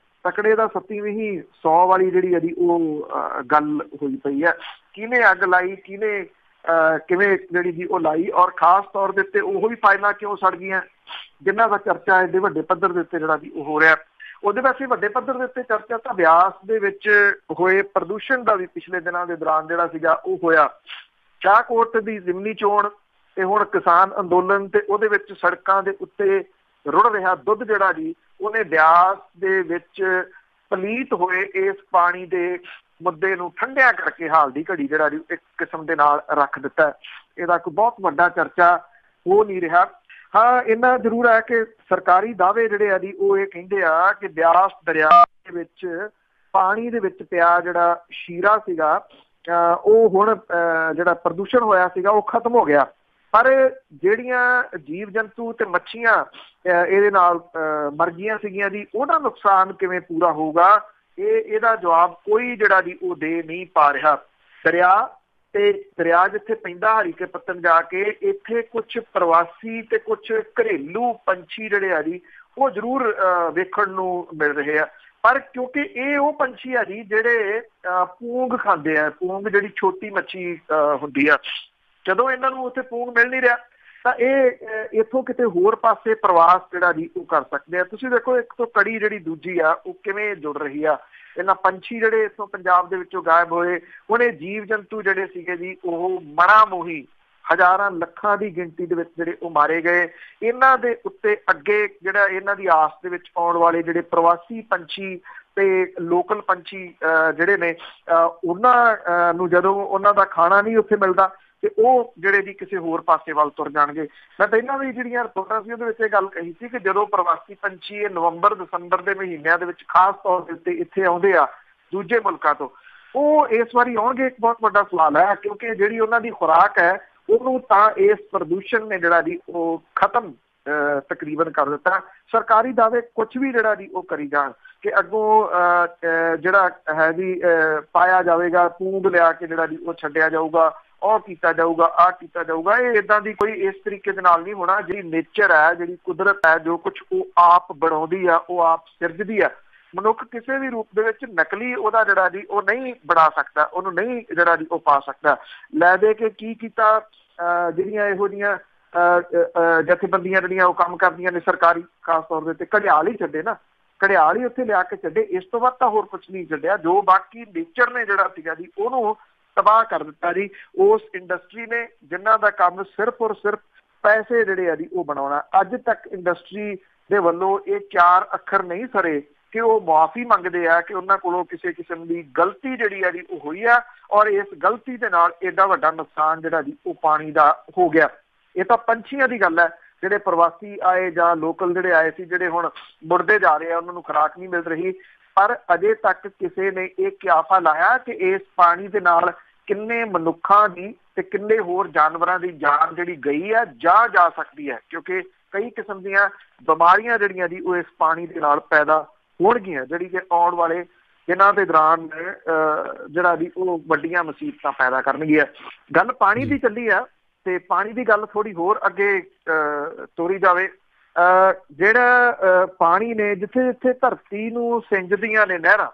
ਤਕੜੇ ਦਾ 27ਵੀਂ 100 ਵਾਲੀ ਜਿਹੜੀ ਹੈ ਜੀ ਉਹ ਗੱਲ ਹੋਈ ਪਈ ਹੈ। ਕਿਹਨੇ ਅੱਗ ਲਾਈ, ਕਿਹਨੇ ਕਿਵੇਂ ਜਿਹੜੀ ਜੀ ਉਹ ਲਾਈ, ਔਰ ਖਾਸ ਤੌਰ ਦੇ ਉੱਤੇ ਉਹੋ ਹੀ ਫਾਈਲਾਂ ਕਿਉਂ ਸੜ ਗਈਆਂ ਜਿਨ੍ਹਾਂ ਦਾ ਚਰਚਾ ਐਡੇ ਵੱਡੇ ਪੱਧਰ ਦੇ ਉੱਤੇ ਜਿਹੜਾ ਜੀ ਉਹ ਹੋ ਰਿਹਾ। ਉਹਦੇ ਵੈਸੇ ਵੱਡੇ ਪੱਧਰ ਦੇ ਉੱਤੇ ਚਰਚਾ ਤਾਂ ਬਿਆਸ ਦੇ ਵਿੱਚ ਹੋਏ ਪ੍ਰਦੂਸ਼ਣ ਦਾ ਵੀ ਪਿਛਲੇ ਦਿਨਾਂ ਦੇ ਦੌਰਾਨ ਜਿਹੜਾ ਸੀਗਾ ਉਹ ਹੋਇਆ। ਸ਼ਾਹਕੋਟ ਦੀ ਜ਼ਿਮਨੀ ਚੋਣ ਤੇ ਹੁਣ ਕਿਸਾਨ ਅੰਦੋਲਨ ਤੇ ਉਹਦੇ ਵਿੱਚ ਸੜਕਾਂ ਦੇ ਉੱਤੇ ਰੁੜ ਰਿਹਾ ਦੁੱਧ ਜਿਹੜਾ ਜੀ ਉਹਨੇ ਬਿਆਸ ਦੇ ਵਿੱਚ ਪਲੀਤ ਹੋਏ ਇਸ ਪਾਣੀ ਦੇ ਮੁੱਦੇ ਨੂੰ ਠੰਡਿਆਂ ਕਰਕੇ ਹਾਲ ਦੀ ਘੜੀ ਜਿਹੜਾ ਇੱਕ ਕਿਸਮ ਦੇ ਨਾਲ ਰੱਖ ਦਿੱਤਾ। ਇਹਦਾ ਕੋਈ ਬਹੁਤ ਵੱਡਾ ਚਰਚਾ ਹੋ ਨਹੀਂ ਰਿਹਾ। ਹਾਂ, ਇੰਨਾ ਜ਼ਰੂਰ ਹੈ ਕਿ ਸਰਕਾਰੀ ਦਾਅਵੇ ਜਿਹੜੇ ਆ ਜੀ ਉਹ ਇਹ ਕਹਿੰਦੇ ਆ ਕਿ ਬਿਆਸ ਦਰਿਆ ਦੇ ਵਿੱਚ ਪਾਣੀ ਦੇ ਵਿੱਚ ਪਿਆ ਜਿਹੜਾ ਸ਼ੀਰਾ ਸੀਗਾ ਉਹ ਹੁਣ ਜਿਹੜਾ ਪ੍ਰਦੂਸ਼ਣ ਹੋਇਆ ਸੀਗਾ ਉਹ ਖਤਮ ਹੋ ਗਿਆ। ਪਰ ਜਿਹੜੀਆਂ ਜੀਵ ਜੰਤੂ ਤੇ ਮੱਛੀਆਂ ਇਹਦੇ ਨਾਲ ਮਰ ਗਈਆਂ ਸੀਗੀਆਂ ਜੀ, ਉਹਦਾ ਨੁਕਸਾਨ ਕਿਵੇਂ ਪੂਰਾ ਹੋਊਗਾ, ਇਹਦਾ ਜਵਾਬ ਕੋਈ ਜਿਹੜਾ ਜੀ ਉਹ ਦੇ ਨਹੀਂ ਪਾ ਰਿਹਾ। ਦਰਿਆ ਜਿੱਥੇ ਪੈਂਦਾ ਹਰੀਕੇ ਪੱਤਨ ਜਾ ਕੇ, ਇੱਥੇ ਕੁਛ ਪ੍ਰਵਾਸੀ ਤੇ ਕੁਛ ਘਰੇਲੂ ਪੰਛੀ ਜਿਹੜੇ ਆ ਜੀ ਉਹ ਜ਼ਰੂਰ ਵੇਖਣ ਨੂੰ ਮਿਲ ਰਹੇ ਆ। ਪਰ ਕਿਉਂਕਿ ਇਹ ਉਹ ਪੰਛੀ ਆ ਜੀ ਜਿਹੜੇ ਪੂੰਗ ਖਾਂਦੇ ਆ, ਪੂੰਗ ਜਿਹੜੀ ਛੋਟੀ ਮੱਛੀ ਹੁੰਦੀ ਆ, ਜਦੋਂ ਇਹਨਾਂ ਨੂੰ ਉੱਥੇ ਪੂੰਗ ਮਿਲ ਨਹੀਂ ਰਿਹਾ ਤਾਂ ਇਹ ਇੱਥੋਂ ਕਿਤੇ ਹੋਰ ਪਾਸੇ ਪ੍ਰਵਾਸ ਜਿਹੜਾ ਜੀ ਉਹ ਕਰ ਸਕਦੇ ਆ। ਤੁਸੀਂ ਦੇਖੋ ਇੱਕ ਤੋਂ ਕੜੀ ਜਿਹੜੀ ਦੂਜੀ ਆ ਉਹ ਕਿਵੇਂ ਜੁੜ ਰਹੀ ਆ। ਇਹਨਾਂ ਪੰਛੀ ਜਿਹੜੇ ਇੱਥੋਂ ਪੰਜਾਬ ਦੇ ਵਿੱਚੋਂ ਗਾਇਬ ਹੋਏ, ਹੁਣ ਇਹ ਜੀਵ ਜੰਤੂ ਜਿਹੜੇ ਸੀਗੇ ਜੀ ਉਹ ਮਣਾ ਮੋਹੀ ਹਜ਼ਾਰਾਂ ਲੱਖਾਂ ਦੀ ਗਿਣਤੀ ਦੇ ਵਿੱਚ ਜਿਹੜੇ ਉਹ ਮਾਰੇ ਗਏ। ਇਹਨਾਂ ਦੇ ਉੱਤੇ ਅੱਗੇ ਜਿਹੜਾ ਇਹਨਾਂ ਦੀ ਆਸ ਦੇ ਵਿੱਚ ਆਉਣ ਵਾਲੇ ਜਿਹੜੇ ਪ੍ਰਵਾਸੀ ਪੰਛੀ ਤੇ ਲੋਕਲ ਪੰਛੀ ਜਿਹੜੇ ਨੇ ਉਹਨਾਂ ਨੂੰ ਜਦੋਂ ਉਹਨਾਂ ਦਾ ਖਾਣਾ ਨਹੀਂ ਉੱਥੇ ਮਿਲਦਾ ਤੇ ਉਹ ਜਿਹੜੇ ਜੀ ਕਿਸੇ ਹੋਰ ਪਾਸੇ ਵੱਲ ਤੁਰ ਜਾਣਗੇ। ਮੈਂ ਪਹਿਲਾਂ ਵੀ ਜਿਹੜੀਆਂ ਰਿਪੋਰਟਾਂ ਸੀ ਉਹਦੇ ਵਿੱਚ ਇਹ ਗੱਲ ਕਹੀ ਸੀ ਕਿ ਜਦੋਂ ਪ੍ਰਵਾਸੀ ਪੰਛੀ ਇਹ ਨਵੰਬਰ ਦਸੰਬਰ ਦੇ ਮਹੀਨਿਆਂ ਦੇ ਵਿੱਚ ਖਾਸ ਤੌਰ ਦੇ ਉੱਤੇ ਇੱਥੇ ਆਉਂਦੇ ਆ ਦੂਜੇ ਮੁਲਕਾਂ ਤੋਂ, ਉਹ ਇਸ ਵਾਰੀ ਆਉਣਗੇ। ਇੱਕ ਬਹੁਤ ਵੱਡਾ ਸਵਾਲ ਹੈ ਕਿਉਂਕਿ ਜਿਹੜੀ ਉਹਨਾਂ ਦੀ ਖੁਰਾਕ ਹੈ ਉਹਨੂੰ ਤਾਂ ਇਸ ਪ੍ਰਦੂਸ਼ਣ ਨੇ ਜਿਹੜਾ ਜੀ ਉਹ ਖਤਮ ਤਕਰੀਬਨ ਕਰ ਦਿੱਤਾ। ਸਰਕਾਰੀ ਦਾਅਵੇ ਕੁਛ ਵੀ ਜਿਹੜਾ ਜੀ ਉਹ ਕਰੀ ਜਾਣ ਕਿ ਅੱਗੋਂ ਜਿਹੜਾ ਹੈ ਜੀ ਪਾਇਆ ਜਾਵੇਗਾ, ਪੂੰਗ ਲਿਆ ਕੇ ਜਿਹੜਾ ਜੀ ਉਹ ਛੱਡਿਆ ਜਾਊਗਾ, ਉਹ ਕੀਤਾ ਜਾਊਗਾ, ਆਹ ਕੀਤਾ ਜਾਊਗਾ। ਇਹ ਇੱਦਾਂ ਦੀ ਕੋਈ ਇਸ ਤਰੀਕੇ ਦੇ ਨਾਲ ਨਹੀਂ ਹੋਣਾ। ਜਿਹੜੀ ਨੇਚਰ ਹੈ, ਜਿਹੜੀ ਕੁਦਰਤ ਹੈ, ਜੋ ਕੁਛ ਉਹ ਆਪ ਬਣਾਉਂਦੀ ਆ, ਉਹ ਆਪ ਸਿਰਜਦੀ ਆ। ਮਨੁੱਖ ਕਿਸੇ ਵੀ ਰੂਪ ਦੇ ਵਿੱਚ ਨਕਲੀ ਉਹਦਾ ਜਿਹੜਾ ਜੀ ਉਹ ਨਹੀਂ ਬਣਾ ਸਕਦਾ, ਉਹਨੂੰ ਨਹੀਂ ਜਿਹੜਾ ਜੀ ਉਹ ਪਾ ਸਕਦਾ। ਲੈ ਦੇ ਕੇ ਕੀ ਕੀਤਾ, ਜਿਹੜੀਆਂ ਇਹੋ ਜਿਹੀਆਂ ਜਥੇਬੰਦੀਆਂ ਜਿਹੜੀਆਂ ਉਹ ਕੰਮ ਕਰਦੀਆਂ ਨੇ ਸਰਕਾਰੀ, ਖਾਸ ਤੌਰ ਦੇ ਉੱਤੇ ਘੜਿਆਲ ਹੀ ਛੱਡੇ ਨਾ, ਘੜਿਆਲ ਹੀ ਉੱਥੇ ਲਿਆ ਕੇ ਛੱਡੇ। ਇਸ ਤੋਂ ਬਾਅਦ ਤਾਂ ਹੋਰ ਕੁਛ ਨਹੀਂ ਛੱਡਿਆ। ਜੋ ਬਾਕੀ ਨੇਚਰ ਨੇ ਜਿਹੜਾ ਸੀਗਾ ਜੀ ਉਹਨੂੰ ਤਬਾਹ ਕਰ ਦਿੱਤਾ ਜੀ ਉਸ ਇੰਡਸਟਰੀ ਨੇ, ਜਿਨ੍ਹਾਂ ਦਾ ਕੰਮ ਸਿਰਫ ਔਰ ਸਿਰਫ ਪੈਸੇ ਜਿਹੜੇ ਆ ਜੀ ਉਹ ਬਣਾਉਣਾ। ਅੱਜ ਤੱਕ ਇੰਡਸਟਰੀ ਦੇ ਵੱਲੋਂ ਇਹ 4 ਅੱਖਰ ਨਹੀਂ ਸਰੇ ਕਿ ਉਹ ਮੁਆਫੀ ਮੰਗਦੇ ਆ ਕਿ ਉਹਨਾਂ ਕੋਲੋਂ ਕਿਸੇ ਕਿਸਮ ਦੀ ਗਲਤੀ ਜਿਹੜੀ ਆ ਜੀ ਉਹ ਹੋਈ ਆ ਔਰ ਇਸ ਗਲਤੀ ਦੇ ਨਾਲ ਏਡਾ ਵੱਡਾ ਨੁਕਸਾਨ ਜਿਹੜਾ ਜੀ ਉਹ ਪਾਣੀ ਦਾ ਹੋ ਗਿਆ। ਇਹ ਤਾਂ ਪੰਛੀਆਂ ਦੀ ਗੱਲ ਹੈ, ਜਿਹੜੇ ਪ੍ਰਵਾਸੀ ਆਏ ਜਾਂ ਲੋਕਲ ਜਿਹੜੇ ਆਏ ਸੀ, ਜਿਹੜੇ ਹੁਣ ਮੁੜਦੇ ਜਾ ਰਹੇ ਆ, ਉਹਨਾਂ ਨੂੰ ਖੁਰਾਕ ਨਹੀਂ ਮਿਲ ਰਹੀ। ਪਰ ਅਜੇ ਤੱਕ ਕਿਸੇ ਨੇ ਇਹ ਕਿਆਸਾ ਲਾਇਆ ਕਿ ਇਸ ਪਾਣੀ ਦੇ ਨਾਲ ਕਿੰਨੇ ਮਨੁੱਖਾਂ ਦੀ ਤੇ ਕਿੰਨੇ ਹੋਰ ਜਾਨਵਰਾਂ ਦੀ ਜਾਨ ਜਿਹੜੀ ਗਈ ਹੈ ਜਾਂ ਜਾ ਸਕਦੀ ਹੈ, ਕਿਉਂਕਿ ਕਈ ਕਿਸਮ ਦੀਆਂ ਬਿਮਾਰੀਆਂ ਜਿਹੜੀਆਂ ਜੀ ਉਹ ਇਸ ਪਾਣੀ ਦੇ ਨਾਲ ਪੈਦਾ ਹੋਣਗੀਆਂ, ਜਿਹੜੀ ਕਿ ਆਉਣ ਵਾਲੇ ਦਿਨਾਂ ਦੇ ਦੌਰਾਨ ਜਿਹੜਾ ਜੀ ਉਹ ਵੱਡੀਆਂ ਮੁਸੀਬਤਾਂ ਪੈਦਾ ਕਰਨਗੀਆਂ। ਗੱਲ ਪਾਣੀ ਦੀ ਚੱਲੀ ਆ ਤੇ ਪਾਣੀ ਦੀ ਗੱਲ ਥੋੜੀ ਹੋਰ ਅੱਗੇ ਤੋਰੀ ਜਾਵੇ। ਜਿਹੜਾ ਪਾਣੀ ਨੇ ਜਿੱਥੇ ਜਿੱਥੇ ਧਰਤੀ ਨੂੰ ਸਿੰਜਦੀਆਂ ਨੇ ਨਹਿਰਾਂ,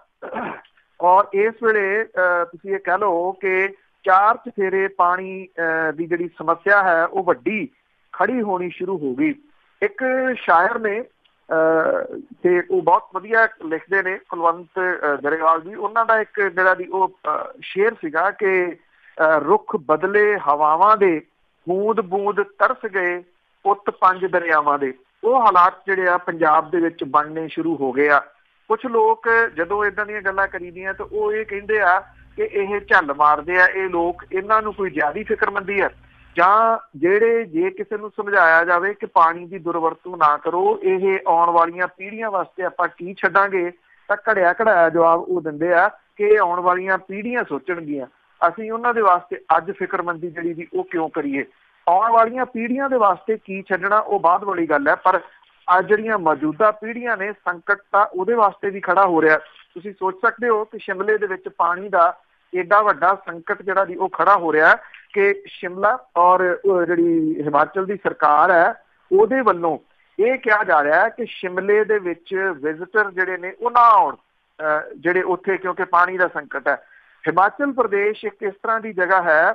ਔਰ ਇਸ ਵੇਲੇ ਤੁਸੀਂ ਇਹ ਕਹਿ ਲਓ ਕਿ 4 ਚਫੇਰੇ ਪਾਣੀ ਦੀ ਜਿਹੜੀ ਸਮੱਸਿਆ ਹੈ ਉਹ ਵੱਡੀ ਖੜੀ ਹੋਣੀ ਸ਼ੁਰੂ ਹੋ ਗਈ। ਇੱਕ ਸ਼ਾਇਰ ਨੇ ਤੇ ਉਹ ਬਹੁਤ ਵਧੀਆ ਲਿਖਦੇ ਨੇ, ਕੁਲਵੰਤ ਗਰੇਵਾਲ ਜੀ, ਉਹਨਾਂ ਦਾ ਇੱਕ ਜਿਹੜਾ ਦੀ ਉਹ ਸ਼ੇਰ ਸੀਗਾ ਕਿ ਰੁੱਖ ਬਦਲੇ ਹਵਾਵਾਂ ਦੇ, ਬੂੰਦ ਬੂੰਦ ਤਰਸ ਗਏ ਪੁੱਤ 5 ਦਰਿਆਵਾਂ ਦੇ। ਉਹ ਹਾਲਾਤ ਜਿਹੜੇ ਆ ਪੰਜਾਬ ਦੇ ਵਿੱਚ ਬਣਨੇ ਸ਼ੁਰੂ ਹੋ ਗਏ ਆ। ਕੁਛ ਲੋਕ ਜਦੋਂ ਏਦਾਂ ਦੀਆਂ ਗੱਲਾਂ ਕਰੀਦੀਆਂ ਤਾਂ ਉਹ ਇਹ ਕਹਿੰਦੇ ਆ ਕਿ ਇਹ ਝੱਲ ਮਾਰਦੇ ਆ ਇਹ ਲੋਕ, ਇਹਨਾਂ ਨੂੰ ਕੋਈ ਜ਼ਿਆਦਾ ਫਿਕਰਮੰਦੀ ਹੈ, ਜਾਂ ਜਿਹੜੇ ਜੇ ਕਿਸੇ ਨੂੰ ਸਮਝਾਇਆ ਜਾਵੇ ਕਿ ਪਾਣੀ ਦੀ ਦੁਰਵਰਤੋਂ ਨਾ ਕਰੋ, ਇਹ ਆਉਣ ਵਾਲੀਆਂ ਪੀੜ੍ਹੀਆਂ ਵਾਸਤੇ ਆਪਾਂ ਕੀ ਛੱਡਾਂਗੇ, ਤਾਂ ਘੜਿਆ ਘੜਾਇਆ ਜਵਾਬ ਉਹ ਦਿੰਦੇ ਆ ਕਿ ਇਹ ਆਉਣ ਵਾਲੀਆਂ ਪੀੜ੍ਹੀਆਂ ਸੋਚਣਗੀਆਂ, ਅਸੀਂ ਉਹਨਾਂ ਦੇ ਵਾਸਤੇ ਅੱਜ ਫਿਕਰਮੰਦੀ ਜਿਹੜੀ ਦੀ ਉਹ ਕਿਉਂ ਕਰੀਏ। ਆਉਣ ਵਾਲੀਆਂ ਪੀੜ੍ਹੀਆਂ ਦੇ ਵਾਸਤੇ ਕੀ ਛੱਡਣਾ ਉਹ ਬਾਅਦ ਵਾਲੀ ਗੱਲ ਹੈ, ਪਰ ਅੱਜ ਜਿਹੜੀਆਂ ਮੌਜੂਦਾ ਪੀੜ੍ਹੀਆਂ ਨੇ ਸੰਕਟ ਤਾਂ ਉਹਦੇ ਵਾਸਤੇ ਵੀ ਖੜਾ ਹੋ ਰਿਹਾ। ਤੁਸੀਂ ਸੋਚ ਸਕਦੇ ਹੋ ਕਿ ਸ਼ਿਮਲੇ ਦੇ ਵਿੱਚ ਪਾਣੀ ਦਾ ਏਡਾ ਵੱਡਾ ਸੰਕਟ ਜਿਹੜਾ ਦੀ ਉਹ ਖੜਾ ਹੋ ਰਿਹਾ ਕਿ ਸ਼ਿਮਲਾ ਔਰ ਜਿਹੜੀ ਹਿਮਾਚਲ ਦੀ ਸਰਕਾਰ ਹੈ ਉਹਦੇ ਵੱਲੋਂ ਇਹ ਕਿਹਾ ਜਾ ਰਿਹਾ ਹੈ ਕਿ ਸ਼ਿਮਲੇ ਦੇ ਵਿੱਚ ਵਿਜ਼ਿਟਰ ਜਿਹੜੇ ਨੇ ਉਹ ਨਾ ਆਉਣ, ਜਿਹੜੇ ਉੱਥੇ, ਕਿਉਂਕਿ ਪਾਣੀ ਦਾ ਸੰਕਟ ਹੈ। ਹਿਮਾਚਲ ਪ੍ਰਦੇਸ਼ ਇੱਕ ਇਸ ਤਰ੍ਹਾਂ ਦੀ ਜਗ੍ਹਾ ਹੈ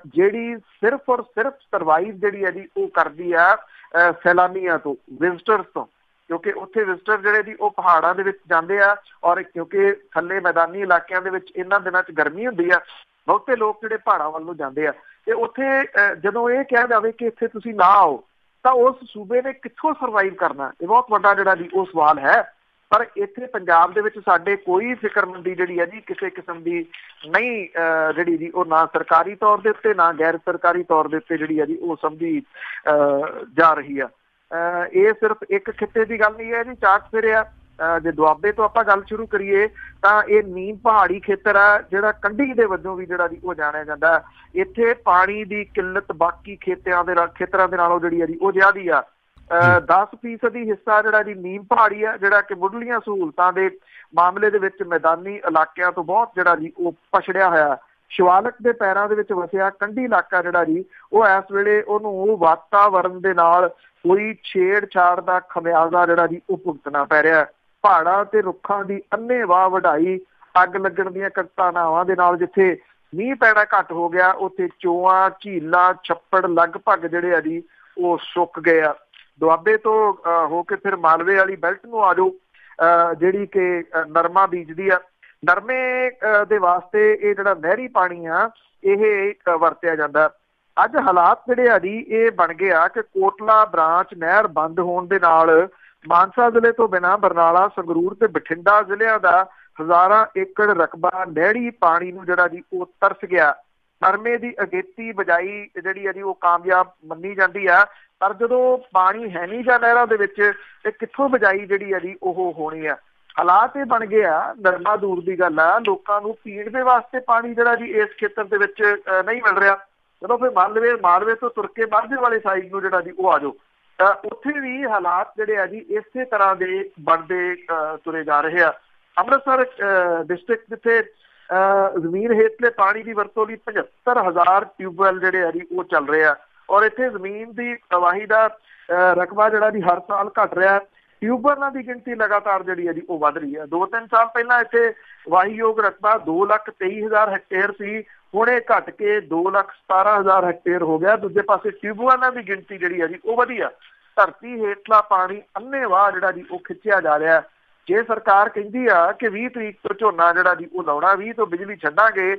ਜਿਹੜੀ ਸਿਰਫ ਔਰ ਸਿਰਫ ਸਰਵਾਈਵ ਜਿਹੜੀ ਹੈ ਜੀ ਉਹ ਕਰਦੀ ਆ ਸੈਲਾਨੀਆਂ ਤੋਂ, ਵਿਜ਼ਟਰਸ ਤੋਂ, ਕਿਉਂਕਿ ਉੱਥੇ ਵਿਜ਼ਟਰ ਜਿਹੜੇ ਜੀ ਉਹ ਪਹਾੜਾਂ ਦੇ ਵਿੱਚ ਜਾਂਦੇ ਆ ਔਰ ਕਿਉਂਕਿ ਥੱਲੇ ਮੈਦਾਨੀ ਇਲਾਕਿਆਂ ਦੇ ਵਿੱਚ ਇਹਨਾਂ ਦਿਨਾਂ 'ਚ ਗਰਮੀ ਹੁੰਦੀ ਆ, ਬਹੁਤੇ ਲੋਕ ਜਿਹੜੇ ਪਹਾੜਾਂ ਵੱਲ ਨੂੰ ਜਾਂਦੇ ਆ ਤੇ ਉੱਥੇ ਜਦੋਂ ਇਹ ਕਿਹਾ ਜਾਵੇ ਕਿ ਇੱਥੇ ਤੁਸੀਂ ਨਾ ਆਓ ਤਾਂ ਉਸ ਸੂਬੇ ਨੇ ਕਿੱਥੋਂ ਸਰਵਾਈਵ ਕਰਨਾ? ਇਹ ਬਹੁਤ ਵੱਡਾ ਜਿਹੜਾ ਜੀ ਉਹ ਸਵਾਲ ਹੈ। ਪਰ ਇੱਥੇ ਪੰਜਾਬ ਦੇ ਵਿੱਚ ਸਾਡੇ ਕੋਈ ਫਿਕਰਮੰਦੀ ਜਿਹੜੀ ਹੈ ਜੀ ਕਿਸੇ ਕਿਸਮ ਦੀ ਨਹੀਂ ਜਿਹੜੀ ਜੀ ਉਹ ਨਾ ਸਰਕਾਰੀ ਤੌਰ ਦੇ ਉੱਤੇ ਨਾ ਗੈਰ ਸਰਕਾਰੀ ਤੌਰ ਦੇ ਉੱਤੇ ਜਿਹੜੀ ਹੈ ਜੀ ਉਹ ਸਮਝੀ ਜਾ ਰਹੀ ਆ। ਇਹ ਸਿਰਫ ਇੱਕ ਖਿੱਤੇ ਦੀ ਗੱਲ ਨਹੀਂ ਹੈ ਜੀ, ਚਾਕ ਫਿਰਿਆ। ਜੇ ਦੁਆਬੇ ਤੋਂ ਆਪਾਂ ਗੱਲ ਸ਼ੁਰੂ ਕਰੀਏ ਤਾਂ ਇਹ ਨੀਮ ਪਹਾੜੀ ਖੇਤਰ ਆ ਜਿਹੜਾ ਕੰਢੀ ਦੇ ਵਜੋਂ ਵੀ ਜਿਹੜਾ ਜੀ ਉਹ ਜਾਣਿਆ ਜਾਂਦਾ। ਇੱਥੇ ਪਾਣੀ ਦੀ ਕਿੱਲਤ ਬਾਕੀ ਖੇਤਰਾਂ ਦੇ ਨਾਲੋਂ ਜਿਹੜੀ ਹੈ ਜੀ ਉਹ ਜ਼ਿਆਦੀ ਆ। 10% ਹਿੱਸਾ ਜਿਹੜਾ ਜੀ ਨੀਮ ਪਹਾੜੀ ਆ, ਜਿਹੜਾ ਕਿ ਮੁੱਢਲੀਆਂ ਸਹੂਲਤਾਂ ਦੇ ਮਾਮਲੇ ਦੇ ਵਿੱਚ ਮੈਦਾਨੀ ਇਲਾਕਿਆਂ ਤੋਂ ਬਹੁਤ ਜਿਹੜਾ ਜੀ ਉਹ ਪਛੜਿਆ ਹੋਇਆ। ਸ਼ਿਵਾਲਕ ਦੇ ਪੈਰਾਂ ਦੇ ਵਿੱਚ ਵਸਿਆ ਕੰਢੀ ਇਲਾਕਾ ਜਿਹੜਾ ਜੀ ਉਹ ਇਸ ਵੇਲੇ ਉਹਨੂੰ ਵਾਤਾਵਰਨ ਦੇ ਨਾਲ ਕੋਈ ਛੇੜਛਾੜ ਦਾ ਖਮਿਆਜ਼ਾ ਜਿਹੜਾ ਜੀ ਉਹ ਭੁਗਤਣਾ ਪੈ ਰਿਹਾ। ਪਹਾੜਾਂ ਤੇ ਰੁੱਖਾਂ ਦੀ ਅੰਨ੍ਹੇਵਾਹ ਵਢਾਈ, ਅੱਗ ਲੱਗਣ ਦੀਆਂ ਘਟਨਾਵਾਂ ਦੇ ਨਾਲ ਜਿੱਥੇ ਮੀਂਹ ਪੈਣਾ ਘੱਟ ਹੋ ਗਿਆ, ਉੱਥੇ ਚੋਆਂ, ਝੀਲਾਂ, ਛੱਪੜ ਲਗਭਗ ਜਿਹੜੇ ਆ ਜੀ ਉਹ ਸੁੱਕ ਗਏ ਆ। ਦੁਆਬੇ ਤੋਂ ਹੋ ਕੇ ਫਿਰ ਮਾਲਵੇ ਵਾਲੀ ਬੈਲਟ ਨੂੰ ਆ ਜਾਓ, ਜਿਹੜੀ ਕਿ ਨਰਮਾ ਬੀਜਦੀ ਆ। ਨਰਮੇ ਦੇ ਵਾਸਤੇ ਇਹ ਜਿਹੜਾ ਨਹਿਰੀ ਪਾਣੀ ਆ ਇਹ ਵਰਤਿਆ ਜਾਂਦਾ। ਅੱਜ ਹਾਲਾਤ ਜਿਹੜੇ ਆ ਜੀ ਇਹ ਬਣ ਗਏ ਆ ਕਿ ਕੋਟਲਾ ਬ੍ਰਾਂਚ ਨਹਿਰ ਬੰਦ ਹੋਣ ਦੇ ਨਾਲ ਮਾਨਸਾ ਜ਼ਿਲ੍ਹੇ ਤੋਂ ਬਿਨਾਂ ਬਰਨਾਲਾ, ਸੰਗਰੂਰ ਤੇ ਬਠਿੰਡਾ ਜ਼ਿਲ੍ਹਿਆਂ ਦਾ ਹਜ਼ਾਰਾਂ ਏਕੜ ਰਕਬਾ ਨਹਿਰੀ ਪਾਣੀ ਨੂੰ ਜਿਹੜਾ ਜੀ ਉਹ ਤਰਸ ਗਿਆ। ਨਰਮੇ ਦੀ ਅਗੇਤੀ ਬਜਾਈ ਜਿਹੜੀ ਆ ਜੀ ਉਹ ਕਾਮਯਾਬ ਮੰਨੀ ਜਾਂਦੀ ਆ, ਪਰ ਜਦੋਂ ਪਾਣੀ ਹੈ ਨਹੀਂ ਜਾਂ ਨਹਿਰਾਂ ਦੇ ਵਿੱਚ ਤੇ ਕਿੱਥੋਂ ਬਜਾਈ ਜਿਹੜੀ ਆ ਜੀ ਉਹ ਹੋਣੀ ਆ। ਹਾਲਾਤ ਇਹ ਬਣ ਗਏ ਆ, ਨਰਮਾ ਦੂਰ ਦੀ ਗੱਲ ਆ, ਲੋਕਾਂ ਨੂੰ ਪੀਣ ਦੇ ਵਾਸਤੇ ਪਾਣੀ ਜਿਹੜਾ ਜੀ ਇਸ ਖੇਤਰ ਦੇ ਵਿੱਚ ਨਹੀਂ ਮਿਲ ਰਿਹਾ। ਜਦੋਂ ਫਿਰ ਮਾਲਵੇ ਤੋਂ ਤੁਰ ਕੇ ਮਾਝੇ ਵਾਲੇ ਸਾਈਡ ਨੂੰ ਜਿਹੜਾ ਜੀ ਉਹ ਆ ਜਾਓ, ਉੱਥੇ ਵੀ ਹਾਲਾਤ ਜਿਹੜੇ ਆ ਜੀ ਇਸੇ ਤਰ੍ਹਾਂ ਦੇ ਬਣਦੇ ਤੁਰੇ ਜਾ ਰਹੇ ਆ। ਅੰਮ੍ਰਿਤਸਰ ਡਿਸਟ੍ਰਿਕਟ ਜਿੱਥੇ ਜ਼ਮੀਨ ਹੇਠਲੇ ਪਾਣੀ ਦੀ ਵਰਤੋਂ ਲਈ 75,000 ਟਿਊਬਵੈਲ ਜਿਹੜੇ ਆ ਜੀ ਉਹ ਚੱਲ ਰਹੇ ਆ, ਔਰ ਇੱਥੇ ਜ਼ਮੀਨ ਦੀ ਤਬਾਹੀ ਦਾ ਰਕਬਾ ਜਿਹੜਾ ਜੀ ਹਰ ਸਾਲ ਘਟ ਰਿਹਾ। ਟਿਊਬਵੈਲਾਂ ਦੀ ਗਿਣਤੀ ਲਗਾਤਾਰ ਜਿਹੜੀ ਹੈ ਜੀ ਉਹ ਵੱਧ ਰਹੀ ਹੈ। 2-3 ਸਾਲ ਪਹਿਲਾਂ ਇੱਥੇ ਵਾਹੀਯੋਗ ਰਕਬਾ 2,23,000 ਹੈਕਟੇਅਰ ਸੀ, ਹੁਣ ਇਹ ਘਟ ਕੇ 2,17,000 ਹੈਕਟੇਅਰ ਹੋ ਗਿਆ। ਦੂਜੇ ਪਾਸੇ ਟਿਊਬਵੈਲਾਂ ਦੀ ਗਿਣਤੀ ਜਿਹੜੀ ਹੈ ਜੀ ਉਹ ਵਧੀ ਆ। ਧਰਤੀ ਹੇਠਲਾ ਪਾਣੀ ਅੰਨ੍ਹੇਵਾਹ ਜਿਹੜਾ ਜੀ ਉਹ ਖਿੱਚਿਆ ਜਾ ਰਿਹਾ। ਜੇ ਸਰਕਾਰ ਕਹਿੰਦੀ ਆ ਕਿ 20 ਤਰੀਕ ਤੋਂ ਝੋਨਾ ਜਿਹੜਾ ਜੀ ਉਹ ਲਾਉਣਾ, 20 ਤੋਂ ਬਿਜਲੀ ਛੱਡਾਂਗੇ,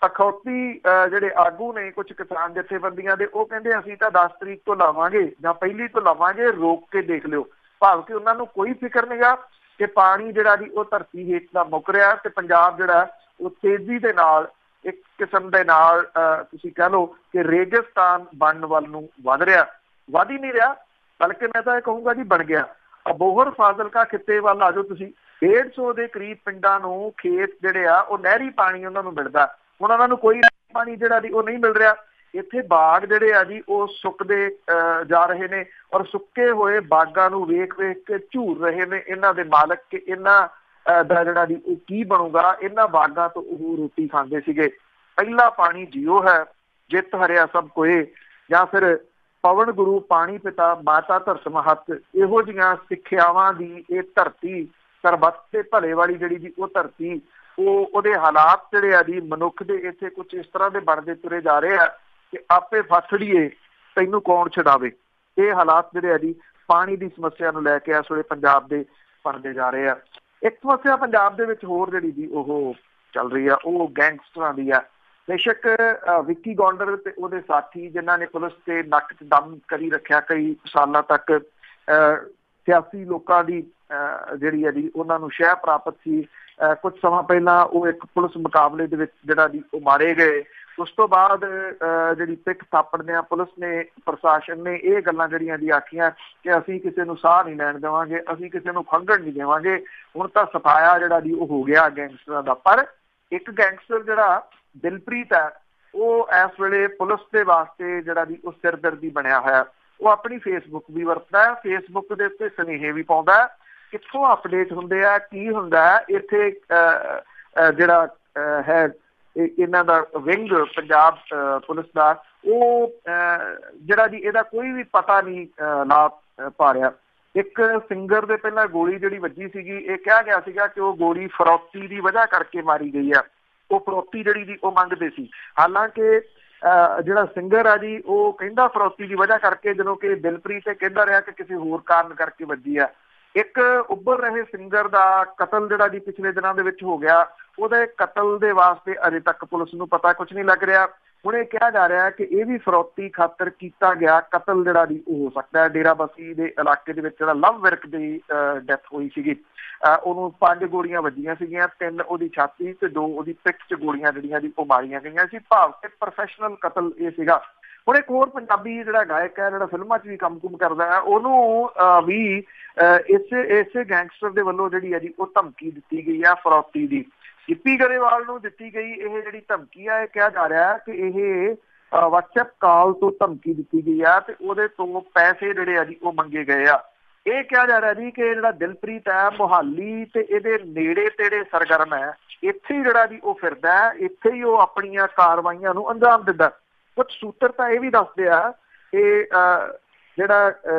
ਅਖੌਤੀ ਜਿਹੜੇ ਆਗੂ ਨੇ ਕੁਝ ਕਿਸਾਨ ਜਥੇਬੰਦੀਆਂ ਦੇ, ਉਹ ਕਹਿੰਦੇ ਅਸੀਂ ਤਾਂ 10 ਤਰੀਕ ਤੋਂ ਲਾਵਾਂਗੇ ਜਾਂ ਪਹਿਲੀ ਤੋਂ ਲਾਵਾਂਗੇ, ਰੋਕ ਕੇ ਦੇਖ ਲਿਓ। ਭਾਵ ਕਿ ਉਹਨਾਂ ਨੂੰ ਕੋਈ ਫਿਕਰ ਨਹੀਂਗਾ ਕਿ ਪਾਣੀ ਜਿਹੜਾ ਜੀ ਉਹ ਧਰਤੀ ਹੇਠ ਦਾ ਮੁੱਕ ਰਿਹਾ ਤੇ ਪੰਜਾਬ ਜਿਹੜਾ ਉਹ ਤੇਜ਼ੀ ਦੇ ਨਾਲ ਇੱਕ ਕਿਸਮ ਦੇ ਨਾਲ ਤੁਸੀਂ ਕਹਿ ਲਓ ਕਿ ਰੇਗਿਸਤਾਨ ਬਣਨ ਵੱਲ ਨੂੰ ਵੱਧ ਰਿਹਾ। ਵੱਧ ਹੀ ਨਹੀਂ ਰਿਹਾ, ਬਲਕਿ ਮੈਂ ਤਾਂ ਇਹ ਕਹੂੰਗਾ ਜੀ ਬਣ ਗਿਆ। ਅਬੋਹਰ ਫਾਜ਼ਿਲਕਾ ਖਿੱਤੇ ਵੱਲ ਆ ਜਾਓ ਤੁਸੀਂ, 150 ਦੇ ਕਰੀਬ ਪਿੰਡਾਂ ਨੂੰ ਖੇਤ ਜਿਹੜੇ ਆ ਉਹ ਨਹਿਰੀ ਪਾਣੀ ਉਹਨਾਂ ਨੂੰ ਮਿਲਦਾ। ਹੁਣ ਉਹਨਾਂ ਨੂੰ ਕੋਈ ਪਾਣੀ ਜਿਹੜਾ ਜੀ ਉਹ ਨਹੀਂ ਮਿਲ ਰਿਹਾ। ਇੱਥੇ ਬਾਗ ਜਿਹੜੇ ਆ ਜੀ ਉਹ ਸੁੱਕਦੇ ਜਾ ਰਹੇ ਨੇ, ਔਰ ਸੁੱਕੇ ਹੋਏ ਬਾਗਾਂ ਨੂੰ ਵੇਖ ਕੇ ਝੂਰ ਰਹੇ ਨੇ ਇਹਨਾਂ ਦੇ ਮਾਲਕ ਕਿ ਇਹਨਾਂ ਦਾ ਜਿਹੜਾ ਜੀ ਉਹ ਕੀ ਬਣੂਗਾ। ਇਹਨਾਂ ਬਾਗਾਂ ਤੋਂ ਉਹ ਰੋਟੀ ਖਾਂਦੇ ਸੀਗੇ। ਪਹਿਲਾ ਪਾਣੀ ਜੀਓ ਹੈ, ਜਿੱਤ ਹਰਿਆ ਸਭ ਕੋਏ, ਜਾਂ ਫਿਰ ਪਵਨ ਗੁਰੂ ਪਾਣੀ ਪਿਤਾ ਮਾਤਾ ਧਰਤ ਮਹੱਤ, ਇਹੋ ਜਿਹੀਆਂ ਸਿੱਖਿਆਵਾਂ ਦੀ ਇਹ ਧਰਤੀ ਸਰਬੱਤ ਤੇ ਭਲੇ ਵਾਲੀ ਜਿਹੜੀ ਜੀ ਉਹ ਧਰਤੀ, ਉਹਦੇ ਹਾਲਾਤ ਜਿਹੜੇ ਆ ਜੀ ਮਨੁੱਖ ਦੇ ਇੱਥੇ ਕੁਝ ਇਸ ਤਰ੍ਹਾਂ ਦੇ ਬਣਦੇ ਤੁਰੇ ਜਾ ਰਹੇ ਆ ਕਿ ਆਪੇ ਫਸੜੀਏ ਤੈਨੂੰ ਕੌਣ ਛਡਾਵੇ। ਇਹ ਹਾਲਾਤ ਜਿਹੜੇ ਆ ਜੀ ਪਾਣੀ ਦੀ ਸਮੱਸਿਆ ਨੂੰ ਲੈ ਕੇ ਇਸ ਵੇਲੇ ਪੰਜਾਬ ਦੇ ਬਣਦੇ ਜਾ ਰਹੇ ਆ। ਇੱਕ ਸਮੱਸਿਆ ਪੰਜਾਬ ਦੇ ਵਿੱਚ ਹੋਰ ਜਿਹੜੀ ਜੀ ਉਹ ਚੱਲ ਰਹੀ ਆ, ਉਹ ਗੈਂਗਸਟਰਾਂ ਦੀ ਆ। ਬੇਸ਼ੱਕ ਵਿੱਕੀ ਗੌਂਡਰ ਤੇ ਉਹਦੇ ਸਾਥੀ ਜਿਨ੍ਹਾਂ ਨੇ ਪੁਲਿਸ ਤੇ ਨੱਕ 'ਚ ਦਮ ਕਰੀ ਰੱਖਿਆ ਕਈ ਸਾਲਾਂ ਤੱਕ, ਸਿਆਸੀ ਲੋਕਾਂ ਦੀ ਜਿਹੜੀ ਹੈ ਜੀ ਉਹਨਾਂ ਨੂੰ ਸ਼ਹਿ ਪ੍ਰਾਪਤ ਸੀ। ਕੁਝ ਸਮਾਂ ਪਹਿਲਾਂ ਉਹ ਇੱਕ ਪੁਲਿਸ ਮੁਕਾਬਲੇ ਦੇ ਵਿੱਚ ਜਿਹੜਾ ਜੀ ਉਹ ਮਾਰੇ ਗਏ। ਉਸ ਤੋਂ ਬਾਅਦ ਜਿਹੜੀ ਪਿੱਠ ਥਾਪੜਦਿਆਂ ਪੁਲਿਸ ਨੇ, ਪ੍ਰਸ਼ਾਸਨ ਨੇ ਇਹ ਗੱਲਾਂ ਜਿਹੜੀਆਂ ਦੀ ਆਖੀਆਂ ਕਿ ਅਸੀਂ ਕਿਸੇ ਨੂੰ ਸਾਹ ਨਹੀਂ ਲੈਣ ਦੇਵਾਂਗੇ, ਅਸੀਂ ਕਿਸੇ ਨੂੰ ਖੰਘਣ ਨਹੀਂ ਦੇਵਾਂਗੇ। ਹੁਣ ਤਾਂ ਸਫਾਇਆ ਜਿਹੜਾ ਜੀ ਉਹ ਹੋ ਗਿਆ ਗੈਂਗਸਟਰਾਂ ਦਾ। ਪਰ ਇੱਕ ਗੈਂਗਸਟਰ ਜਿਹੜਾ ਦਿਲਪ੍ਰੀਤ ਹੈ, ਉਹ ਇਸ ਵੇਲੇ ਪੁਲਿਸ ਦੇ ਵਾਸਤੇ ਜਿਹੜਾ ਜੀ ਉਹ ਸਿਰਦਰਦੀ ਬਣਿਆ ਹੋਇਆ। ਉਹ ਆਪਣੀ ਫੇਸਬੁੱਕ ਵੀ ਵਰਤਦਾ ਹੈ, ਫੇਸਬੁੱਕ ਦੇ ਉੱਤੇ ਸੁਨੇਹੇ ਵੀ ਪਾਉਂਦਾ। ਕਿੱਥੋਂ ਅਪਡੇਟ ਹੁੰਦੇ ਆ, ਕੀ ਹੁੰਦਾ ਇੱਥੇ ਜਿਹੜਾ ਹੈ ਇਹਨਾਂ ਦਾ ਵਿੰਗ ਪੰਜਾਬ ਪੁਲਿਸ ਦਾ, ਉਹ ਜਿਹੜਾ ਜੀ ਇਹਦਾ ਕੋਈ ਵੀ ਪਤਾ ਨਹੀਂ ਲਾ ਪਾ ਰਿਹਾ। ਇੱਕ ਸਿੰਗਰ ਦੇ ਪਹਿਲਾਂ ਗੋਲੀ ਜਿਹੜੀ ਵੱਜੀ ਸੀਗੀ, ਇਹ ਕਿਹਾ ਗਿਆ ਸੀਗਾ ਕਿ ਉਹ ਗੋਲੀ ਫਰੌਤੀ ਦੀ ਵਜ੍ਹਾ ਕਰਕੇ ਮਾਰੀ ਗਈ ਆ। ਉਹ ਫਰੌਤੀ ਜਿਹੜੀ ਜੀ ਉਹ ਮੰਗਦੇ ਸੀ। ਹਾਲਾਂਕਿ ਜਿਹੜਾ ਸਿੰਗਰ ਆ ਜੀ ਉਹ ਕਹਿੰਦਾ ਫਰੌਤੀ ਦੀ ਵਜ੍ਹਾ ਕਰਕੇ, ਜਦੋਂ ਕਿ ਦਿਲਪ੍ਰੀਤ ਕਹਿੰਦਾ ਰਿਹਾ ਕਿ ਕਿਸੇ ਹੋਰ ਕਾਰਨ ਕਰਕੇ ਵੱਜੀ ਆ। ਇੱਕ ਉੱਭਰ ਰਹੇ ਸਿੰਗਰ ਦਾ ਕਤਲ ਜਿਹੜਾ ਜੀ ਪਿਛਲੇ ਦਿਨਾਂ ਦੇ ਵਿੱਚ ਹੋ ਗਿਆ, ਉਹਦੇ ਕਤਲ ਦੇ ਵਾਸਤੇ ਅਜੇ ਤੱਕ ਪੁਲਿਸ ਨੂੰ ਪਤਾ ਕੁਝ ਨਹੀਂ ਲੱਗ ਰਿਹਾ। ਹੁਣ ਇਹ ਕਿਹਾ ਜਾ ਰਿਹਾ ਕਿ ਇਹ ਵੀ ਫਰੌਤੀ ਖਾਤਰ ਕੀਤਾ ਗਿਆ ਕਤਲ ਜਿਹੜਾ ਦੀ ਉਹ ਹੋ ਸਕਦਾ ਹੈ। ਡੇਰਾਬੱਸੀ ਦੇ ਇਲਾਕੇ ਦੇ ਵਿੱਚ ਜਿਹੜਾ ਲਵ ਵਿਰਕ ਦੀ ਡੈਥ ਹੋਈ ਸੀਗੀ, ਉਹਨੂੰ 5 ਗੋਲੀਆਂ ਵੱਜੀਆਂ ਸੀਗੀਆਂ, 3 ਉਹਦੀ ਛਾਤੀ ਤੇ 2 ਉਹਦੀ ਪਿੱਠ 'ਚ ਗੋਲੀਆਂ ਜਿਹੜੀਆਂ ਦੀ ਉਹ ਮਾਰੀਆਂ ਗਈਆਂ ਸੀ। ਭਾਵ ਕਿ ਪ੍ਰੋਫੈਸ਼ਨਲ ਕਤਲ ਇਹ ਸੀਗਾ। ਹੁਣ ਇੱਕ ਹੋਰ ਪੰਜਾਬੀ ਜਿਹੜਾ ਗਾਇਕ ਹੈ, ਜਿਹੜਾ ਫਿਲਮਾਂ 'ਚ ਵੀ ਕੰਮ ਕੁਮ ਕਰਦਾ ਹੈ, ਉਹਨੂੰ ਵੀ ਇਸੇ ਗੈਂਗਸਟਰ ਦੇ ਵੱਲੋਂ ਜਿਹੜੀ ਹੈ ਜੀ ਉਹ ਧਮਕੀ ਦਿੱਤੀ ਗਈ ਆ ਫਰੌਤੀ ਦੀ। ਗਿੱਪੀ ਗਰੇਵਾਲ ਨੂੰ ਦਿੱਤੀ ਗਈ ਇਹ ਜਿਹੜੀ ਧਮਕੀ ਆ, ਇਹ ਕਿਹਾ ਜਾ ਰਿਹਾ ਕਿ ਇਹ ਵਟਸਐਪ ਕਾਲ ਤੋਂ ਧਮਕੀ ਦਿੱਤੀ ਗਈ ਆ ਤੇ ਉਹਦੇ ਤੋਂ ਪੈਸੇ ਜਿਹੜੇ ਆ ਜੀ ਉਹ ਮੰਗੇ ਗਏ ਆ। ਇਹ ਕਿਹਾ ਜਾ ਰਿਹਾ ਜੀ ਕਿ ਜਿਹੜਾ ਦਿਲਪ੍ਰੀਤ ਹੈ ਮੁਹਾਲੀ ਤੇ ਇਹਦੇ ਨੇੜੇ ਤੇੜੇ ਸਰਗਰਮ ਹੈ, ਇੱਥੇ ਹੀ ਜਿਹੜਾ ਜੀ ਉਹ ਫਿਰਦਾ ਹੈ, ਇੱਥੇ ਹੀ ਉਹ ਆਪਣੀਆਂ ਕਾਰਵਾਈਆਂ ਨੂੰ ਅੰਜਾਮ ਦਿੰਦਾ। ਕੁਝ ਸੂਤਰ ਤਾਂ ਇਹ ਵੀ ਦੱਸਦੇ ਆ ਕਿ ਜਿਹੜਾ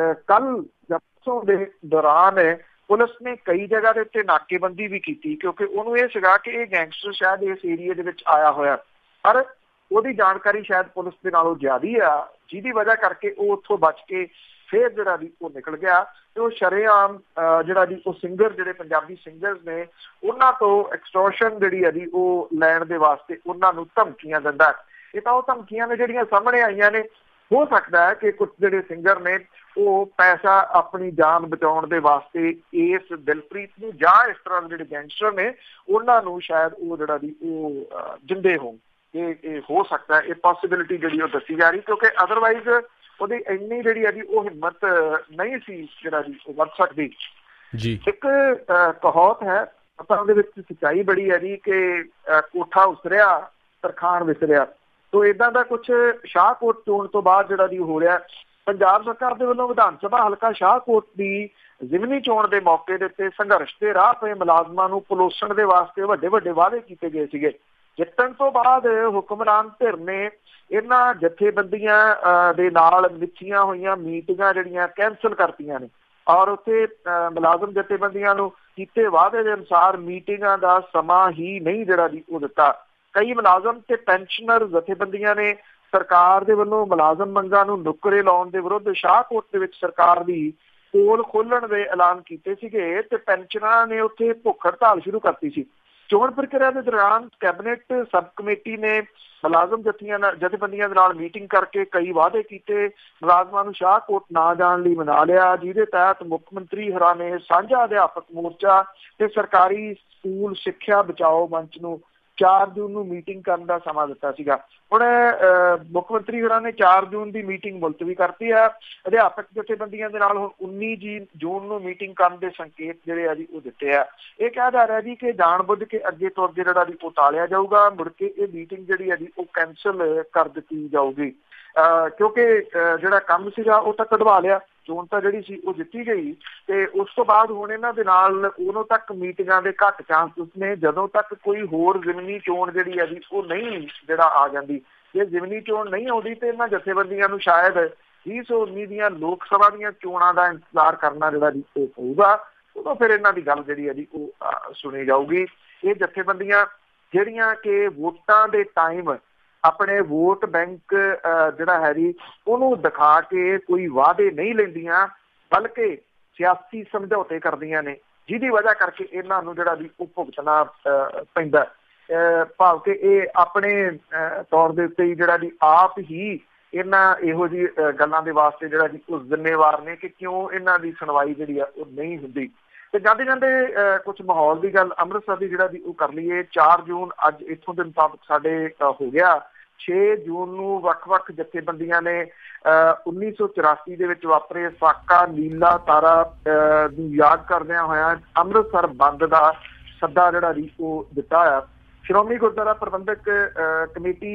ਕੱਲ ਜਪਸੋਂ ਦੇ ਦੌਰਾਨ ਪੁਲਿਸ ਨੇ ਕਈ ਜਗ੍ਹਾ ਦੇ ਉੱਤੇ ਨਾਕੇਬੰਦੀ ਵੀ ਕੀਤੀ, ਕਿਉਂਕਿ ਉਹਨੂੰ ਇਹ ਸੀਗਾ ਕਿ ਇਹ ਗੈਂਗਸਟਰ ਸ਼ਾਇਦ ਇਸ ਏਰੀਏ ਦੇ ਵਿੱਚ ਆਇਆ ਹੋਇਆ, ਪਰ ਉਹਦੀ ਜਾਣਕਾਰੀ ਸ਼ਾਇਦ ਪੁਲਿਸ ਦੇ ਨਾਲੋਂ ਜ਼ਿਆਦਾ ਆ, ਜਿਹਦੀ ਵਜ੍ਹਾ ਕਰਕੇ ਉਹ ਉੱਥੋਂ ਬਚ ਕੇ ਫਿਰ ਜਿਹੜਾ ਵੀ ਉਹ ਨਿਕਲ ਗਿਆ ਤੇ ਉਹ ਸ਼ਰੇਆਮ ਜਿਹੜਾ ਵੀ ਉਹ ਸਿੰਗਰ, ਜਿਹੜੇ ਪੰਜਾਬੀ ਸਿੰਗਰਸ ਨੇ, ਉਹਨਾਂ ਤੋਂ ਐਕਸਟੋਰਸ਼ਨ ਜਿਹੜੀ ਹੈ ਜੀ ਉਹ ਲੈਣ ਦੇ ਵਾਸਤੇ ਉਹਨਾਂ ਨੂੰ ਧਮਕੀਆਂ ਦਿੰਦਾ। ਇਹ ਤਾਂ ਉਹ ਧਮਕੀਆਂ ਨੇ ਜਿਹੜੀਆਂ ਸਾਹਮਣੇ ਆਈਆਂ ਨੇ। ਹੋ ਸਕਦਾ ਹੈ ਕਿ ਕੁਝ ਜਿਹੜੇ ਸਿੰਗਰ ਨੇ ਉਹ ਪੈਸਾ ਆਪਣੀ ਜਾਨ ਬਚਾਉਣ ਦੇ ਵਾਸਤੇ ਇਸ ਦਿਲਪ੍ਰੀਤ ਨੂੰ ਜਾਂ ਇਸ ਤਰ੍ਹਾਂ ਦੇ ਜਿਹੜੇ ਗੈਂਗਸਟਰ ਨੇ ਉਹਨਾਂ ਨੂੰ ਸ਼ਾਇਦ ਉਹ ਜਿਹੜਾ ਵੀ ਉਹ ਦਿੰਦੇ ਹੋਣ। ਇਹ ਹੋ ਸਕਦਾ, ਇਹ ਪੋਸੀਬਿਲਿਟੀ ਜਿਹੜੀ ਉਹ ਦੱਸੀ ਜਾ ਰਹੀ, ਕਿਉਂਕਿ ਅਦਰਵਾਈਜ਼ ਉਹਦੀ ਇੰਨੀ ਜਿਹੜੀ ਹੈ ਜੀ ਉਹ ਹਿੰਮਤ ਨਹੀਂ ਸੀ ਜਿਹੜਾ ਜੀ ਉਹ ਵੱਧ ਸਕਦੀ ਜੀ। ਇੱਕ ਕਹਾਵਤ ਹੈ, ਪਤਾ ਉਹਦੇ ਵਿੱਚ ਸੱਚਾਈ ਬੜੀ ਹੈ ਜੀ ਕਿ ਕੋਠਾ ਉਸਰਿਆ ਤਰਖਾਣ ਵਿਸਰਿਆ। ਤੋ ਏਦਾਂ ਦਾ ਕੁਛ ਸ਼ਾਹਕੋਟ ਚੋਣ ਤੋਂ ਬਾਅਦ ਜਿਹੜਾ ਜੀ ਹੋ ਰਿਹਾ। ਪੰਜਾਬ ਸਰਕਾਰ ਦੇ ਵੱਲੋਂ ਵਿਧਾਨ ਸਭਾ ਹਲਕਾ ਸ਼ਾਹਕੋਟ ਦੀ ਜ਼ਿਮਨੀ ਚੋਣ ਦੇ ਮੌਕੇ ਦੇ ਉੱਤੇ ਸੰਘਰਸ਼ ਦੇ ਰਾਹ ਪਏ ਮੁਲਾਜ਼ਮਾਂ ਨੂੰ ਪਲੋਸਣ ਦੇ ਵਾਸਤੇ ਵੱਡੇ ਵੱਡੇ ਵਾਅਦੇ ਕੀਤੇ ਗਏ ਸੀਗੇ। ਜਿੱਤਣ ਤੋਂ ਬਾਅਦ ਹੁਕਮਰਾਨ ਧਿਰ ਨੇ ਇਹਨਾਂ ਜਥੇਬੰਦੀਆਂ ਦੇ ਨਾਲ ਮਿੱਥੀਆਂ ਹੋਈਆਂ ਮੀਟਿੰਗਾਂ ਜਿਹੜੀਆਂ ਕੈਂਸਲ ਕਰਤੀਆਂ ਨੇ ਔਰ ਉੱਥੇ ਮੁਲਾਜ਼ਮ ਜਥੇਬੰਦੀਆਂ ਨੂੰ ਕੀਤੇ ਵਾਅਦੇ ਦੇ ਅਨੁਸਾਰ ਮੀਟਿੰਗਾਂ ਦਾ ਸਮਾਂ ਹੀ ਨਹੀਂ ਜਿਹੜਾ ਜੀ ਉਹ ਦਿੱਤਾ। ਕਈ ਮੁਲਾਜ਼ਮ ਤੇ ਪੈਨਸ਼ਨਰ ਜਥੇਬੰਦੀਆਂ ਨੇ ਸਰਕਾਰ ਦੇ ਵੱਲੋਂ ਮੁਲਾਜ਼ਮ ਮੰਗਾਂ ਨੂੰ ਨੁਕਰੇ ਲਾਉਣ ਦੇ ਵਿਰੁੱਧ ਸ਼ਾਹਕੋਟ ਦੇ ਵਿੱਚ ਸਰਕਾਰ ਦੀ ਪੋਲ ਖੋਲਣ ਦੇ ਐਲਾਨ ਕੀਤੇ ਸੀਗੇ ਤੇ ਪੈਨਸ਼ਨਰਾਂ ਨੇ ਉੱਥੇ ਭੁੱਖ ਹੜਤਾਲ ਸ਼ੁਰੂ ਕਰਤੀ ਸੀ। ਚੋਣ ਪ੍ਰਕਿਰਿਆ ਦੇ ਦੌਰਾਨ ਕੈਬਨਿਟ ਸਬ ਕਮੇਟੀ ਨੇ ਮੁਲਾਜ਼ਮ ਜਥੇਬੰਦੀਆਂ ਦੇ ਨਾਲ ਮੀਟਿੰਗ ਕਰਕੇ ਕਈ ਵਾਅਦੇ ਕੀਤੇ, ਮੁਲਾਜ਼ਮਾਂ ਨੂੰ ਸ਼ਾਹਕੋਟ ਨਾ ਜਾਣ ਲਈ ਮਨਾ ਲਿਆ, ਜਿਹਦੇ ਤਹਿਤ ਮੁੱਖ ਮੰਤਰੀ ਹੋਰਾਂ ਨੇ ਸਾਂਝਾ ਅਧਿਆਪਕ ਮੋਰਚਾ ਤੇ ਸਰਕਾਰੀ ਸਕੂਲ ਸਿੱਖਿਆ ਬਚਾਓ ਮੰਚ ਨੂੰ 4 ਜੂਨ ਨੂੰ ਮੀਟਿੰਗ ਕਰਨ ਦਾ ਸਮਾਂ ਦਿੱਤਾ ਸੀਗਾ। ਹੁਣ ਮੁੱਖ ਮੰਤਰੀ ਹੋਰਾਂ ਨੇ 4 ਜੂਨ ਦੀ ਮੀਟਿੰਗ ਮੁਲਤਵੀ ਕਰਤੀ ਹੈ। ਅਧਿਆਪਕ ਜਥੇਬੰਦੀਆਂ ਦੇ ਨਾਲ ਹੁਣ 19 ਜੂਨ ਨੂੰ ਮੀਟਿੰਗ ਕਰਨ ਦੇ ਸੰਕੇਤ ਜਿਹੜੇ ਆ ਜੀ ਉਹ ਦਿੱਤੇ ਆ। ਇਹ ਕਿਹਾ ਜਾ ਰਿਹਾ ਜੀ ਕਿ ਜਾਣਬੁੱਝ ਕੇ ਅੱਗੇ ਤੋਂ ਅੱਗੇ ਜਿਹੜਾ ਜੀ ਉਹ ਟਾਲਿਆ ਜਾਊਗਾ, ਮੁੜ ਕੇ ਇਹ ਮੀਟਿੰਗ ਜਿਹੜੀ ਆ ਜੀ ਉਹ ਕੈਂਸਲ ਕਰ ਦਿੱਤੀ ਜਾਊਗੀ, ਕਿਉਂਕਿ ਜਿਹੜਾ ਕੰਮ ਸੀਗਾ ਉਹ ਤਾਂ ਕਢਵਾ ਲਿਆ, ਚੋਣ ਤਾਂ ਜਿਹੜੀ ਸੀ ਉਹ ਜਿੱਤੀ ਗਈ ਤੇ ਉਸ ਤੋਂ ਬਾਅਦ ਹੁਣ ਇਹਨਾਂ ਦੇ ਨਾਲ ਉਦੋਂ ਤੱਕ ਮੀਟਿੰਗਾਂ ਦੇ ਘੱਟ ਚਾਂਸ ਨੇ ਜਦੋਂ ਤੱਕ ਕੋਈ ਹੋਰ ਜ਼ਿਮਨੀ ਚੋਣ ਜਿਹੜੀ ਹੈ ਜੀ ਉਹ ਨਹੀਂ ਜਿਹੜਾ ਆ ਜਾਂਦੀ। ਜੇ ਜ਼ਿਮਨੀ ਚੋਣ ਨਹੀਂ ਆਉਂਦੀ ਤੇ ਇਹਨਾਂ ਜਥੇਬੰਦੀਆਂ ਨੂੰ ਸ਼ਾਇਦ 2019 ਦੀਆਂ ਲੋਕ ਸਭਾ ਦੀਆਂ ਚੋਣਾਂ ਦਾ ਇੰਤਜ਼ਾਰ ਕਰਨਾ ਜਿਹੜਾ ਜੀ ਉਹ ਪਊਗਾ। ਉਦੋਂ ਫਿਰ ਇਹਨਾਂ ਦੀ ਗੱਲ ਜਿਹੜੀ ਹੈ ਜੀ ਉਹ ਸੁਣੀ ਜਾਊਗੀ। ਇਹ ਜਥੇਬੰਦੀਆਂ ਜਿਹੜੀਆਂ ਕਿ ਵੋਟਾਂ ਦੇ ਟਾਈਮ ਆਪਣੇ ਵੋਟ ਬੈਂਕ ਜਿਹੜਾ ਹੈ ਜੀ ਉਹਨੂੰ ਦਿਖਾ ਕੇ ਕੋਈ ਵਾਅਦੇ ਨਹੀਂ ਲੈਂਦੀਆਂ, ਬਲਕਿ ਸਿਆਸੀ ਸਮਝੌਤੇ ਕਰਦੀਆਂ ਨੇ, ਜਿਹਦੀ ਵਜ੍ਹਾ ਕਰਕੇ ਇਹਨਾਂ ਨੂੰ ਜਿਹੜਾ ਵੀ ਉਹ ਭੁਗਤਣਾ ਪੈਂਦਾ। ਭਾਵ ਕਿ ਇਹ ਆਪਣੇ ਤੌਰ ਦੇ ਉੱਤੇ ਜਿਹੜਾ ਜੀ ਆਪ ਹੀ ਇਹਨਾਂ ਇਹੋ ਜਿਹੀ ਗੱਲਾਂ ਦੇ ਵਾਸਤੇ ਜਿਹੜਾ ਜੀ ਉਹ ਜ਼ਿੰਮੇਵਾਰ ਨੇ ਕਿ ਕਿਉਂ ਇਹਨਾਂ ਦੀ ਸੁਣਵਾਈ ਜਿਹੜੀ ਆ ਉਹ ਨਹੀਂ ਹੁੰਦੀ। ਤੇ ਜਾਂਦੇ ਜਾਂਦੇ ਕੁਝ ਮਾਹੌਲ ਦੀ ਗੱਲ ਅੰਮ੍ਰਿਤਸਰ ਦੀ ਜਿਹੜਾ ਵੀ ਉਹ ਕਰ ਲਈਏ। 4 ਜੂਨ ਅੱਜ ਇੱਥੋਂ ਦੇ ਮੁਤਾਬਕ ਸਾਡੇ ਹੋ ਗਿਆ। 6 ਜੂਨ ਨੂੰ ਵੱਖ-ਵੱਖ ਜਥੇਬੰਦੀਆਂ ਨੇ 1984 ਦੇ ਵਿੱਚ ਵਾਪਰੇ ਸਾਕਾ ਨੀਲਾ ਤਾਰਾ ਨੂੰ ਯਾਦ ਕਰਦਿਆਂ ਹੋਇਆ ਅੰਮ੍ਰਿਤਸਰ ਬੰਦ ਦਾ ਸੱਦਾ ਜਿਹੜਾ ਜੀ ਉਹ ਦਿੱਤਾ ਹੋਇਆ। ਸ਼੍ਰੋਮਣੀ ਗੁਰਦੁਆਰਾ ਪ੍ਰਬੰਧਕ ਕਮੇਟੀ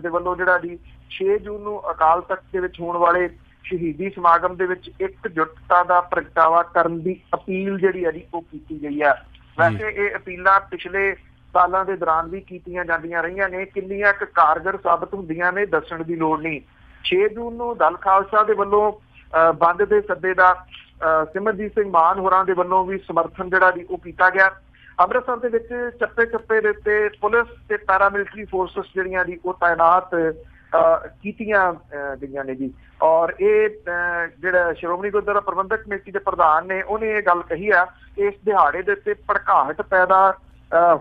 ਦੇ ਵੱਲੋਂ ਜਿਹੜਾ ਜੀ 6 ਜੂਨ ਨੂੰ ਅਕਾਲ ਤਖ਼ਤ ਦੇ ਵਿੱਚ ਹੋਣ ਵਾਲੇ ਸ਼ਹੀਦੀ ਸਮਾਗਮ ਦੇ ਵਿੱਚ ਇਕਜੁੱਟਤਾ ਦਾ ਪ੍ਰਗਟਾਵਾ ਕਰਨ ਦੀ ਅਪੀਲ ਜਿਹੜੀ ਹੈ ਜੀ ਉਹ ਕੀਤੀ ਗਈ ਹੈ। ਵੈਸੇ ਇਹ ਅਪੀਲਾਂ ਪਿਛਲੇ ਸਾਲਾਂ ਦੇ ਦੌਰਾਨ ਵੀ ਕੀਤੀਆਂ ਜਾਂਦੀਆਂ ਰਹੀਆਂ ਨੇ, ਕਿੰਨੀਆਂ ਕੁ ਕਾਰਗਰ ਸਾਬਤ ਹੁੰਦੀਆਂ ਨੇ ਦੱਸਣ ਦੀ ਲੋੜ ਨਹੀਂ। 6 ਜੂਨ ਨੂੰ ਦਲ ਖਾਲਸਾ ਦੇ ਵੱਲੋਂ ਬੰਦ ਦੇ ਸੱਦੇ ਦਾ ਸਿਮਰਜੀਤ ਸਿੰਘ ਮਾਨ ਹੋਰਾਂ ਦੇ ਵੱਲੋਂ ਵੀ ਸਮਰਥਨ ਜਿਹੜਾ ਜੀ ਉਹ ਕੀਤਾ ਗਿਆ। ਅੰਮ੍ਰਿਤਸਰ ਦੇ ਵਿੱਚ ਚੱਪੇ ਚੱਪੇ ਦੇ ਉੱਤੇ ਪੁਲਿਸ ਤੇ ਪੈਰਾਮਿਲਟਰੀ ਫੋਰਸਿਸ ਜਿਹੜੀਆਂ ਜੀ ਉਹ ਤਾਇਨਾਤ ਕੀਤੀਆਂ ਗਈਆਂ ਨੇ ਜੀ। ਔਰ ਇਹ ਜਿਹੜਾ ਸ਼੍ਰੋਮਣੀ ਗੁਰਦੁਆਰਾ ਪ੍ਰਬੰਧਕ ਕਮੇਟੀ ਦੇ ਪ੍ਰਧਾਨ ਨੇ ਉਹਨੇ ਇਹ ਗੱਲ ਕਹੀ ਆ ਕਿ ਇਸ ਦਿਹਾੜੇ ਦੇ ਉੱਤੇ ਭੜਕਾਹਟ ਪੈਦਾ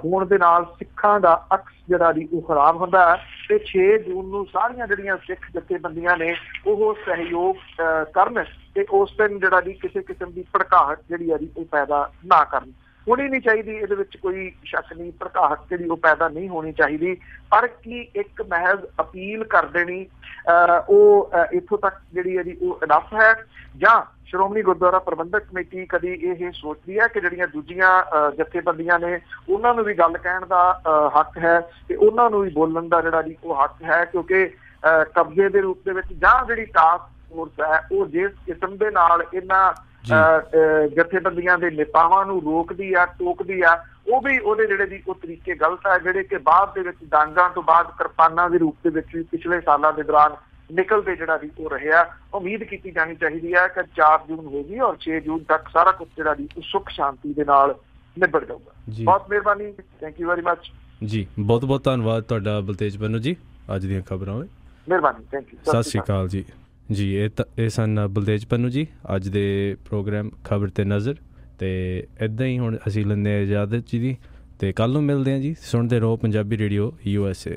ਹੋਣ ਦੇ ਨਾਲ ਸਿੱਖਾਂ ਦਾ ਅਕਸ ਜਿਹੜਾ ਜੀ ਉਹ ਖਰਾਬ ਹੁੰਦਾ ਹੈ ਤੇ 6 ਜੂਨ ਨੂੰ ਸਾਰੀਆਂ ਜਿਹੜੀਆਂ ਸਿੱਖ ਜਥੇਬੰਦੀਆਂ ਨੇ ਉਹ ਸਹਿਯੋਗ ਕਰਨ ਤੇ ਉਸ ਦਿਨ ਜਿਹੜਾ ਜੀ ਕਿਸੇ ਕਿਸਮ ਦੀ ਭੜਕਾਹਟ ਜਿਹੜੀ ਆ ਜੀ ਉਹ ਪੈਦਾ ਨਾ ਕਰਨ। ਹੋਣੀ ਨਹੀਂ ਚਾਹੀਦੀ, ਇਹਦੇ ਵਿੱਚ ਕੋਈ ਸ਼ੱਕ ਨਹੀਂ, ਭੜਕਾਹਟ ਜਿਹੜੀ ਉਹ ਪੈਦਾ ਨਹੀਂ ਹੋਣੀ ਚਾਹੀਦੀ, ਪਰ ਕੀ ਇੱਕ ਮਹਿਜ਼ ਅਪੀਲ ਕਰ ਦੇਣੀ ਉਹ ਇੱਥੋਂ ਤੱਕ ਜਿਹੜੀ ਹੈ ਜੀ ਉਹ ਇਨਫ ਹੈ, ਜਾਂ ਸ਼੍ਰੋਮਣੀ ਗੁਰਦੁਆਰਾ ਪ੍ਰਬੰਧਕ ਕਮੇਟੀ ਕਦੀ ਇਹ ਸੋਚਦੀ ਹੈ ਕਿ ਜਿਹੜੀਆਂ ਦੂਜੀਆਂ ਜਥੇਬੰਦੀਆਂ ਨੇ ਉਹਨਾਂ ਨੂੰ ਵੀ ਗੱਲ ਕਹਿਣ ਦਾ ਹੱਕ ਹੈ ਤੇ ਉਹਨਾਂ ਨੂੰ ਵੀ ਬੋਲਣ ਦਾ ਜਿਹੜਾ ਜੀ ਉਹ ਹੱਕ ਹੈ, ਕਿਉਂਕਿ ਕਬਜ਼ੇ ਦੇ ਰੂਪ ਦੇ ਵਿੱਚ ਜਾਂ ਜਿਹੜੀ ਟਾਸਕ ਫੋਰਸ ਹੈ ਉਹ ਜਿਸ ਕਿਸਮ ਦੇ ਨਾਲ ਇਹਨਾਂ ਜਥੇਬੰਦੀਆਂ ਦੇ ਨੇਤਾਵਾਂ ਨੂੰ ਰੋਕਦੀ ਆ ਟੋਕਦੀ ਆ, ਉਹ ਵੀ ਉਹਦੇ ਜਿਹੜੇ ਜੀ ਉਹ ਤਰੀਕੇ ਗਲਤ ਹੈ, ਜਿਹੜੇ ਕਿ ਬਾਅਦ ਦੇ ਵਿੱਚ ਡਾਂਗਾਂ ਤੋਂ ਬਾਅਦ ਕਿਰਪਾਨਾਂ ਦੇ ਰੂਪ ਦੇ ਵਿੱਚ ਵੀ ਪਿਛਲੇ ਸਾਲਾਂ ਦੇ ਦੌਰਾਨ ਨਿਕਲਦੇ ਜਿਹੜਾ ਜੀ ਉਹ ਰਿਹਾ। ਉਮੀਦ ਕੀਤੀ ਜਾਣੀ ਚਾਹੀਦੀ ਹੈ ਕਿ 4 ਜੂਨ ਹੋਗੀ ਔਰ 6 ਜੂਨ ਤੱਕ ਸਾਰਾ ਕੁਝ ਜਿਹੜਾ ਜੀ ਸੁੱਖ ਸ਼ਾਂਤੀ ਦੇ ਨਾਲ ਨਿਬੜ ਜਾਊਗਾ। ਬਹੁਤ ਮਿਹਰਬਾਨੀ, ਥੈਂਕ ਯੂ ਵੈਰੀ ਮਚ ਜੀ। ਬਹੁਤ ਬਹੁਤ ਧੰਨਵਾਦ ਤੁਹਾਡਾ ਬਲਤੇਜ ਪੰਨੂ ਜੀ ਅੱਜ ਦੀਆਂ ਖਬਰਾਂ ਵਿੱਚ। ਮਿਹਰਬਾਨੀ, ਥੈਂਕ ਯੂ, ਸਤਿ ਸ਼੍ਰੀ ਅਕਾਲ ਜੀ। ਜੀ ਇਹ ਸਨ ਬਲਤੇਜ ਪੰਨੂ ਜੀ ਅੱਜ ਦੇ ਪ੍ਰੋਗਰਾਮ ਖਬਰ ਤੇ ਨਜ਼ਰ। ਤੇ ਇੱਦਾਂ ਹੀ ਹੁਣ ਅਸੀਂ ਲੈਂਦੇ ਹਾਂ ਇਜਾਜ਼ਤ ਜੀ ਦੀ, ਤੇ ਕੱਲ੍ਹ ਨੂੰ ਮਿਲਦੇ ਹਾਂ ਜੀ। ਸੁਣਦੇ ਰਹੋ ਪੰਜਾਬੀ ਰੇਡੀਓ USA।